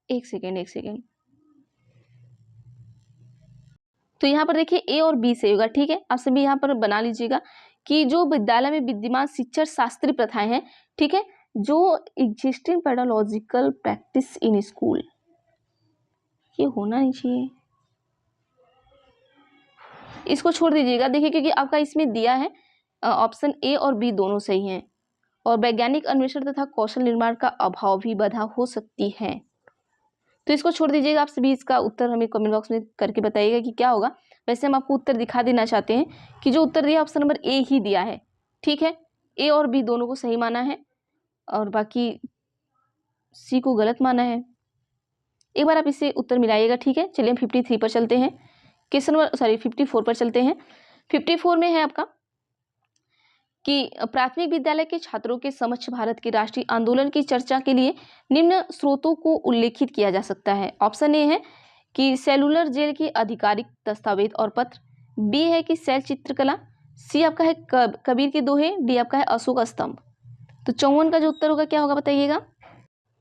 एक सेकेंड, तो यहाँ पर देखिए ए और बी सही होगा। ठीक है, आप सभी यहाँ पर बना लीजिएगा कि जो विद्यालय में विद्यमान शिक्षण शास्त्रीय प्रथाएं हैं, ठीक है, जो existing pedagogical practice in school, ये होना नहीं चाहिए, इसको छोड़ दीजिएगा। देखिए क्योंकि आपका इसमें दिया है ऑप्शन ए और बी दोनों सही हैं, और वैज्ञानिक अन्वेषण तथा कौशल निर्माण का अभाव भी बाधा हो सकती है, तो इसको छोड़ दीजिएगा। आप सभी इसका उत्तर हमें कमेंट बॉक्स में करके बताइएगा कि क्या होगा। वैसे हम आपको उत्तर दिखा देना चाहते हैं कि जो उत्तर दिया ऑप्शन नंबर ए ही दिया है। ठीक है, ए और बी दोनों को सही माना है और बाकी सी को गलत माना है। एक बार आप इसे उत्तर मिलाइएगा। ठीक है, चलिए हम 53 पर चलते हैं, क्वेश्चन नंबर 54 पर चलते हैं। 54 में है आपका कि प्राथमिक विद्यालय के छात्रों के समक्ष भारत के राष्ट्रीय आंदोलन की चर्चा के लिए निम्न स्रोतों को उल्लेखित किया जा सकता है। ऑप्शन ए है कि सेलुलर जेल की आधिकारिक दस्तावेज और पत्र, बी है कि शैल चित्रकला, सी आपका है कबीर के दोहे, डी आपका है अशोक स्तंभ। तो 54 का जो उत्तर होगा क्या होगा बताइएगा।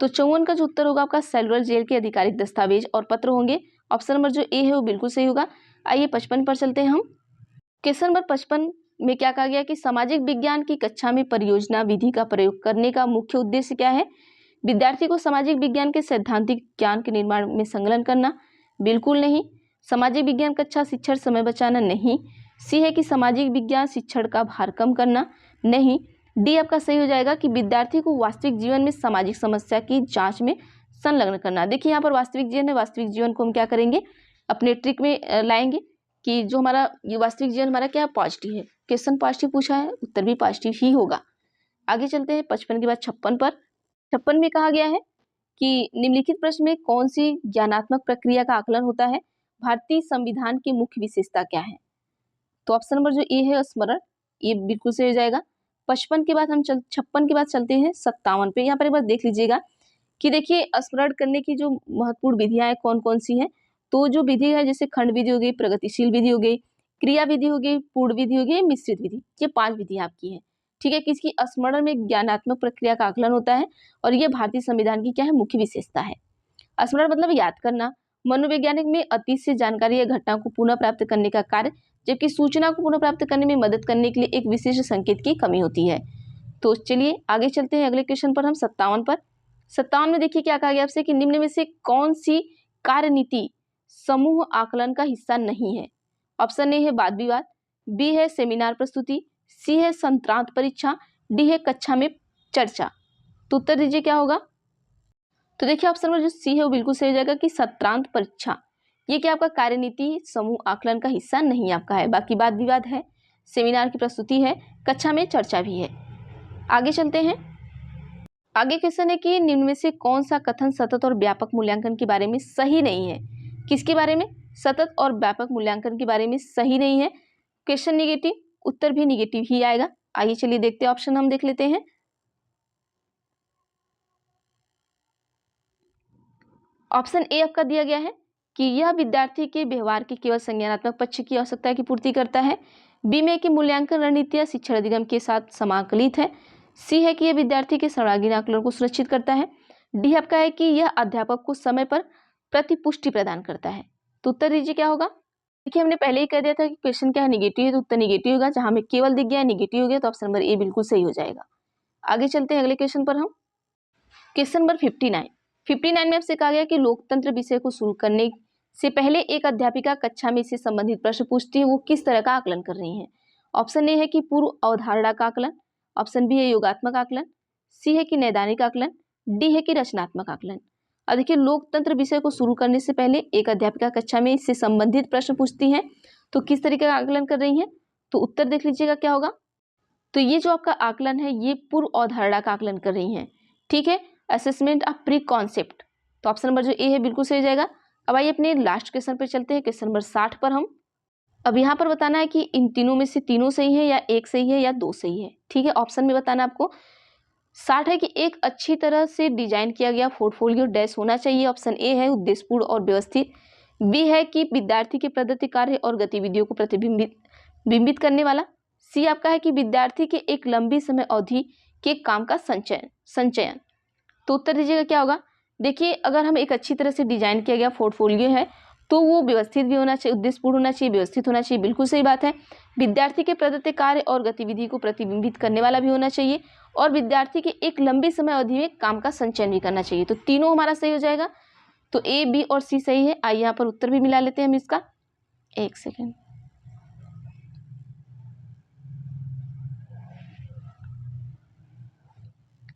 तो 54 का जो उत्तर होगा आपका सेलुलर जेल के आधिकारिक दस्तावेज और पत्र होंगे। ऑप्शन नंबर जो ए है वो बिल्कुल सही होगा। आइए 55 पर चलते हैं हम। क्वेश्चन नंबर 55 में क्या कहा गया कि सामाजिक विज्ञान की कक्षा में परियोजना विधि का प्रयोग करने का मुख्य उद्देश्य क्या है? विद्यार्थी को सामाजिक विज्ञान के सैद्धांतिक ज्ञान के निर्माण में संलग्न करना, बिल्कुल नहीं। सामाजिक विज्ञान कक्षा शिक्षण समय बचाना, नहीं। सी है कि सामाजिक विज्ञान शिक्षण का भार कम करना, नहीं। डी आपका सही हो जाएगा कि विद्यार्थी को वास्तविक जीवन में सामाजिक समस्या की जांच में संलग्न करना। देखिए यहाँ पर वास्तविक जीवन है, वास्तविक जीवन को हम क्या करेंगे अपने ट्रिक में लाएंगे कि जो हमारा ये वास्तविक जीवन हमारा क्या पॉजिटिव है। क्वेश्चन पॉजिटिव पूछा है, उत्तर भी पॉजिटिव ही होगा। आगे चलते हैं 55 के बाद 56 पर। 56 में कहा गया है कि निम्नलिखित प्रश्न में कौन सी ज्ञानात्मक प्रक्रिया का आकलन होता है? भारतीय संविधान की मुख्य विशेषता क्या है? तो ऑप्शन नंबर जो ए है स्मरण, ये बिल्कुल सही हो जाएगा। 56 के बाद हम 56 के बाद चलते हैं 57 पे। यहाँ पर एक बार देख लीजिएगा कि देखिए स्मरण करने की जो महत्वपूर्ण विधियां हैं कौन कौन सी हैं। तो जो विधि है जैसे खंड विधि हो गई, प्रगतिशील विधि हो गई, क्रिया विधि हो गई, पूर्ण विधि हो गई, मिश्रित विधि, ये 5 विधि आपकी है। ठीक है, किसकी स्मरण में ज्ञानात्मक प्रक्रिया का आकलन होता है और ये भारतीय संविधान की क्या है मुख्य विशेषता है। स्मरण मतलब याद करना। मनोवैज्ञानिक में अतीत से जानकारी या घटना को पुनः प्राप्त करने का कार्य, जबकि सूचना को पुनः प्राप्त करने में मदद करने के लिए एक विशिष्ट संकेत की कमी होती है। तो चलिए आगे चलते हैं अगले क्वेश्चन पर। हम 57 पर। 57 में देखिए क्या कहा गया आपसे कि निम्न में से कौन सी कार्य नीति समूह आकलन का हिस्सा नहीं है? ऑप्शन ए है वाद विवाद, बी है सेमिनार प्रस्तुति, सी है संक्रांत परीक्षा, डी है कक्षा में चर्चा। तो उत्तर दीजिए क्या होगा। तो देखिए ऑप्शन नंबर जो सी है वो बिल्कुल सही हो जाएगा कि सत्रांत परीक्षा। ये क्या आपका कार्यनीति समूह आकलन का हिस्सा नहीं आपका है, बाकी वाद विवाद है, सेमिनार की प्रस्तुति है, कक्षा में चर्चा भी है। आगे चलते हैं। आगे क्वेश्चन है कि निम्न में से कौन सा कथन सतत और व्यापक मूल्यांकन के बारे में सही नहीं है। किसके बारे में? सतत और व्यापक मूल्यांकन के बारे में सही नहीं है। क्वेश्चन निगेटिव, उत्तर भी निगेटिव ही आएगा। आइए चलिए देखते हैं, ऑप्शन हम देख लेते हैं। ऑप्शन ए आपका दिया गया है कि यह विद्यार्थी के व्यवहार के केवल संज्ञानात्मक पक्ष की आवश्यकता की पूर्ति करता है। बी में कि मूल्यांकन रणनीतियां शिक्षण अधिगम के साथ समाकलित है। सी है कि यह विद्यार्थी के सर्वांगीण आकलन को सुरक्षित करता है। डी आपका है कि यह अध्यापक को समय पर प्रतिपुष्टि प्रदान करता है। तो उत्तर दीजिए क्या होगा। देखिए हमने पहले ही कह दिया था कि क्वेश्चन क्या है, निगेटिव है, तो उत्तर निगेटिव होगा। जहां हमें केवल दिख गया है निगेटिव हो गया, तो ऑप्शन नंबर ए बिल्कुल सही हो जाएगा। आगे चलते हैं अगले क्वेश्चन पर हम। क्वेश्चन नंबर 59 में आपसे कहा गया कि लोकतंत्र विषय को शुरू करने से पहले एक अध्यापिका कक्षा में इससे संबंधित प्रश्न पूछती है, वो किस तरह का आकलन कर रही हैं। ऑप्शन ए है कि पूर्व अवधारणा का आकलन, ऑप्शन बी है योगात्मक आकलन, सी है कि नैदानिक आकलन, डी है कि रचनात्मक आकलन। अब देखिए लोकतंत्र विषय को शुरू करने से पहले एक अध्यापिका कक्षा में इससे संबंधित प्रश्न पूछती हैं, तो किस तरीके का आकलन कर रही हैं। तो उत्तर देख लीजिएगा क्या होगा। तो ये जो आपका आकलन है ये पूर्व अवधारणा का आकलन कर रही हैं, ठीक है, असेसमेंट ऑफ प्री कॉन्सेप्ट। तो ऑप्शन नंबर जो ए है बिल्कुल सही हो जाएगा। अब आइए अपने लास्ट क्वेश्चन पर चलते हैं, क्वेश्चन नंबर 60 पर हम। अब यहाँ पर बताना है कि इन तीनों में से तीनों सही है या एक सही है या दो सही है, ठीक है। ऑप्शन में बताना आपको। 60 है कि एक अच्छी तरह से डिजाइन किया गया पोर्टफोलियो डैश होना चाहिए। ऑप्शन ए है उद्देश्यपूर्ण और व्यवस्थित। बी है कि विद्यार्थी के प्रदत्त कार्य और गतिविधियों को बिंबित करने वाला। सी आपका है कि विद्यार्थी के एक लंबी समय अवधि के काम का संचयन। तो उत्तर दीजिएगा क्या होगा। देखिए अगर हम एक अच्छी तरह से डिजाइन किया गया पोर्टफोलियो है तो वो व्यवस्थित भी होना चाहिए, उद्देश्यपूर्ण होना चाहिए, व्यवस्थित होना चाहिए, बिल्कुल सही बात है। विद्यार्थी के प्रदत्त कार्य और गतिविधि को प्रतिबिंबित करने वाला भी होना चाहिए और विद्यार्थी के एक लंबी समय अवधि में काम का संचयन भी करना चाहिए। तो तीनों हमारा सही हो जाएगा। तो ए, बी और सी सही है। आइए यहाँ पर उत्तर भी मिला लेते हैं हम इसका। एक सेकेंड।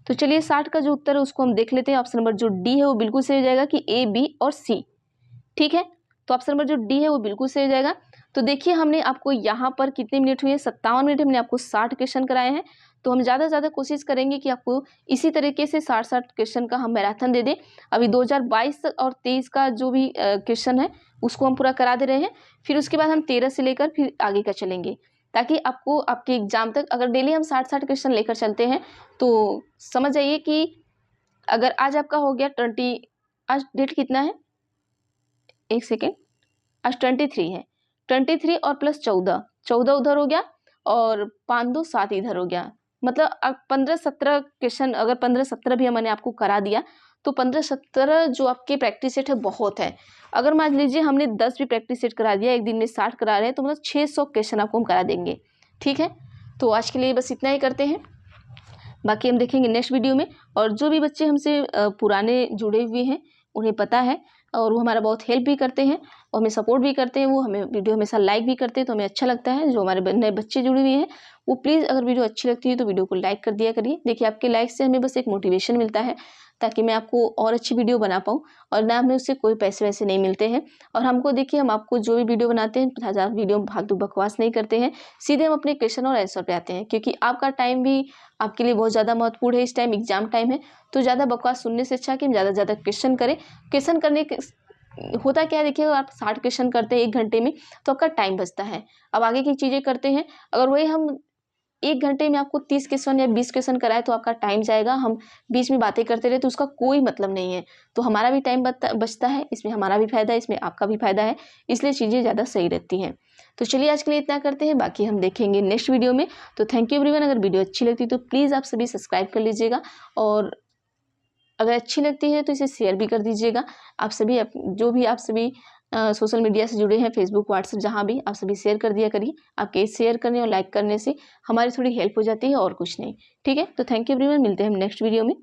तो चलिए 60 का जो उत्तर है उसको हम देख लेते हैं। ऑप्शन नंबर जो डी है वो बिल्कुल सही हो जाएगा कि ए, बी और सी, ठीक है। तो ऑप्शन नंबर जो डी है वो बिल्कुल सही हो जाएगा। तो देखिए हमने आपको यहाँ पर कितने मिनट हुए, 57 मिनट हमने आपको 60 क्वेश्चन कराए हैं। तो हम ज़्यादा से ज़्यादा कोशिश करेंगे कि आपको इसी तरीके से 60 क्वेश्चन का हम मैराथन दे दें। अभी 2022 और 23 का जो भी क्वेश्चन है उसको हम पूरा करा दे रहे हैं। फिर उसके बाद हम 13 से लेकर फिर आगे का चलेंगे, ताकि आपको आपके एग्जाम तक अगर डेली हम 60 क्वेश्चन लेकर चलते हैं तो समझ जाइए कि अगर आज आपका हो गया 20, आज डेट कितना है, एक सेकेंड, आज 23 है। 23 और प्लस 14 उधर हो गया और 5 2 7 इधर हो गया। मतलब अब 15-17 क्वेश्चन, अगर 15-17 भी मैंने आपको करा दिया तो 15-17 जो आपके प्रैक्टिस सेट है बहुत है। अगर मान लीजिए हमने 10 भी प्रैक्टिस सेट करा दिया, एक दिन में 60 करा रहे हैं, तो मतलब 600 क्वेश्चन आपको हम करा देंगे, ठीक है। तो आज के लिए बस इतना ही करते हैं, बाकी हम देखेंगे नेक्स्ट वीडियो में। और जो भी बच्चे हमसे पुराने जुड़े हुए हैं उन्हें पता है और वो हमारा बहुत हेल्प भी करते हैं और हमें सपोर्ट भी करते हैं, वो हमें वीडियो हमेशा लाइक भी करते हैं, तो हमें अच्छा लगता है। जो हमारे नए बच्चे जुड़े हुए हैं वो प्लीज़ अगर वीडियो अच्छी लगती है तो वीडियो को लाइक कर दिया करिए। देखिए आपके लाइक से हमें बस एक मोटिवेशन मिलता है ताकि मैं आपको और अच्छी वीडियो बना पाऊँ, और ना हमें उससे कोई पैसे वैसे नहीं मिलते हैं। और हमको देखिए हम आपको जो भी वीडियो बनाते हैं 50 वीडियो फालतू बकवास नहीं करते हैं, सीधे हम अपने क्वेश्चन और आंसर पे आते हैं, क्योंकि आपका टाइम भी आपके लिए बहुत ज़्यादा महत्वपूर्ण है। इस टाइम एग्जाम टाइम है, तो ज़्यादा बकवास सुनने से अच्छा कि हम ज़्यादा से ज़्यादा क्वेश्चन करें। क्वेश्चन करने के होता क्या है, देखिए आप 60 क्वेश्चन करते हैं 1 घंटे में तो आपका टाइम बचता है। अब आगे की चीज़ें करते हैं, अगर वही हम 1 घंटे में आपको 30 क्वेश्चन या 20 क्वेश्चन कराए तो आपका टाइम जाएगा, हम बीच में बातें करते रहे तो उसका कोई मतलब नहीं है। तो हमारा भी टाइम बचता है, इसमें हमारा भी फायदा है, इसमें आपका भी फायदा है, इसलिए चीज़ें ज़्यादा सही रहती हैं। तो चलिए आज के लिए इतना करते हैं, बाकी हम देखेंगे नेक्स्ट वीडियो में। तो थैंक यू एवरीवन। अगर वीडियो अच्छी लगती तो प्लीज़ आप सभी सब्सक्राइब कर लीजिएगा, और अगर अच्छी लगती है तो इसे शेयर भी कर दीजिएगा। आप सभी जो भी आप सभी सोशल मीडिया से जुड़े हैं, फेसबुक, व्हाट्सएप, जहाँ भी, आप सभी शेयर कर दिया करिए। आपके शेयर करने और लाइक करने से हमारी थोड़ी हेल्प हो जाती है और कुछ नहीं, ठीक है। तो थैंक यू एवरीवन, मिलते हैं हम नेक्स्ट वीडियो में।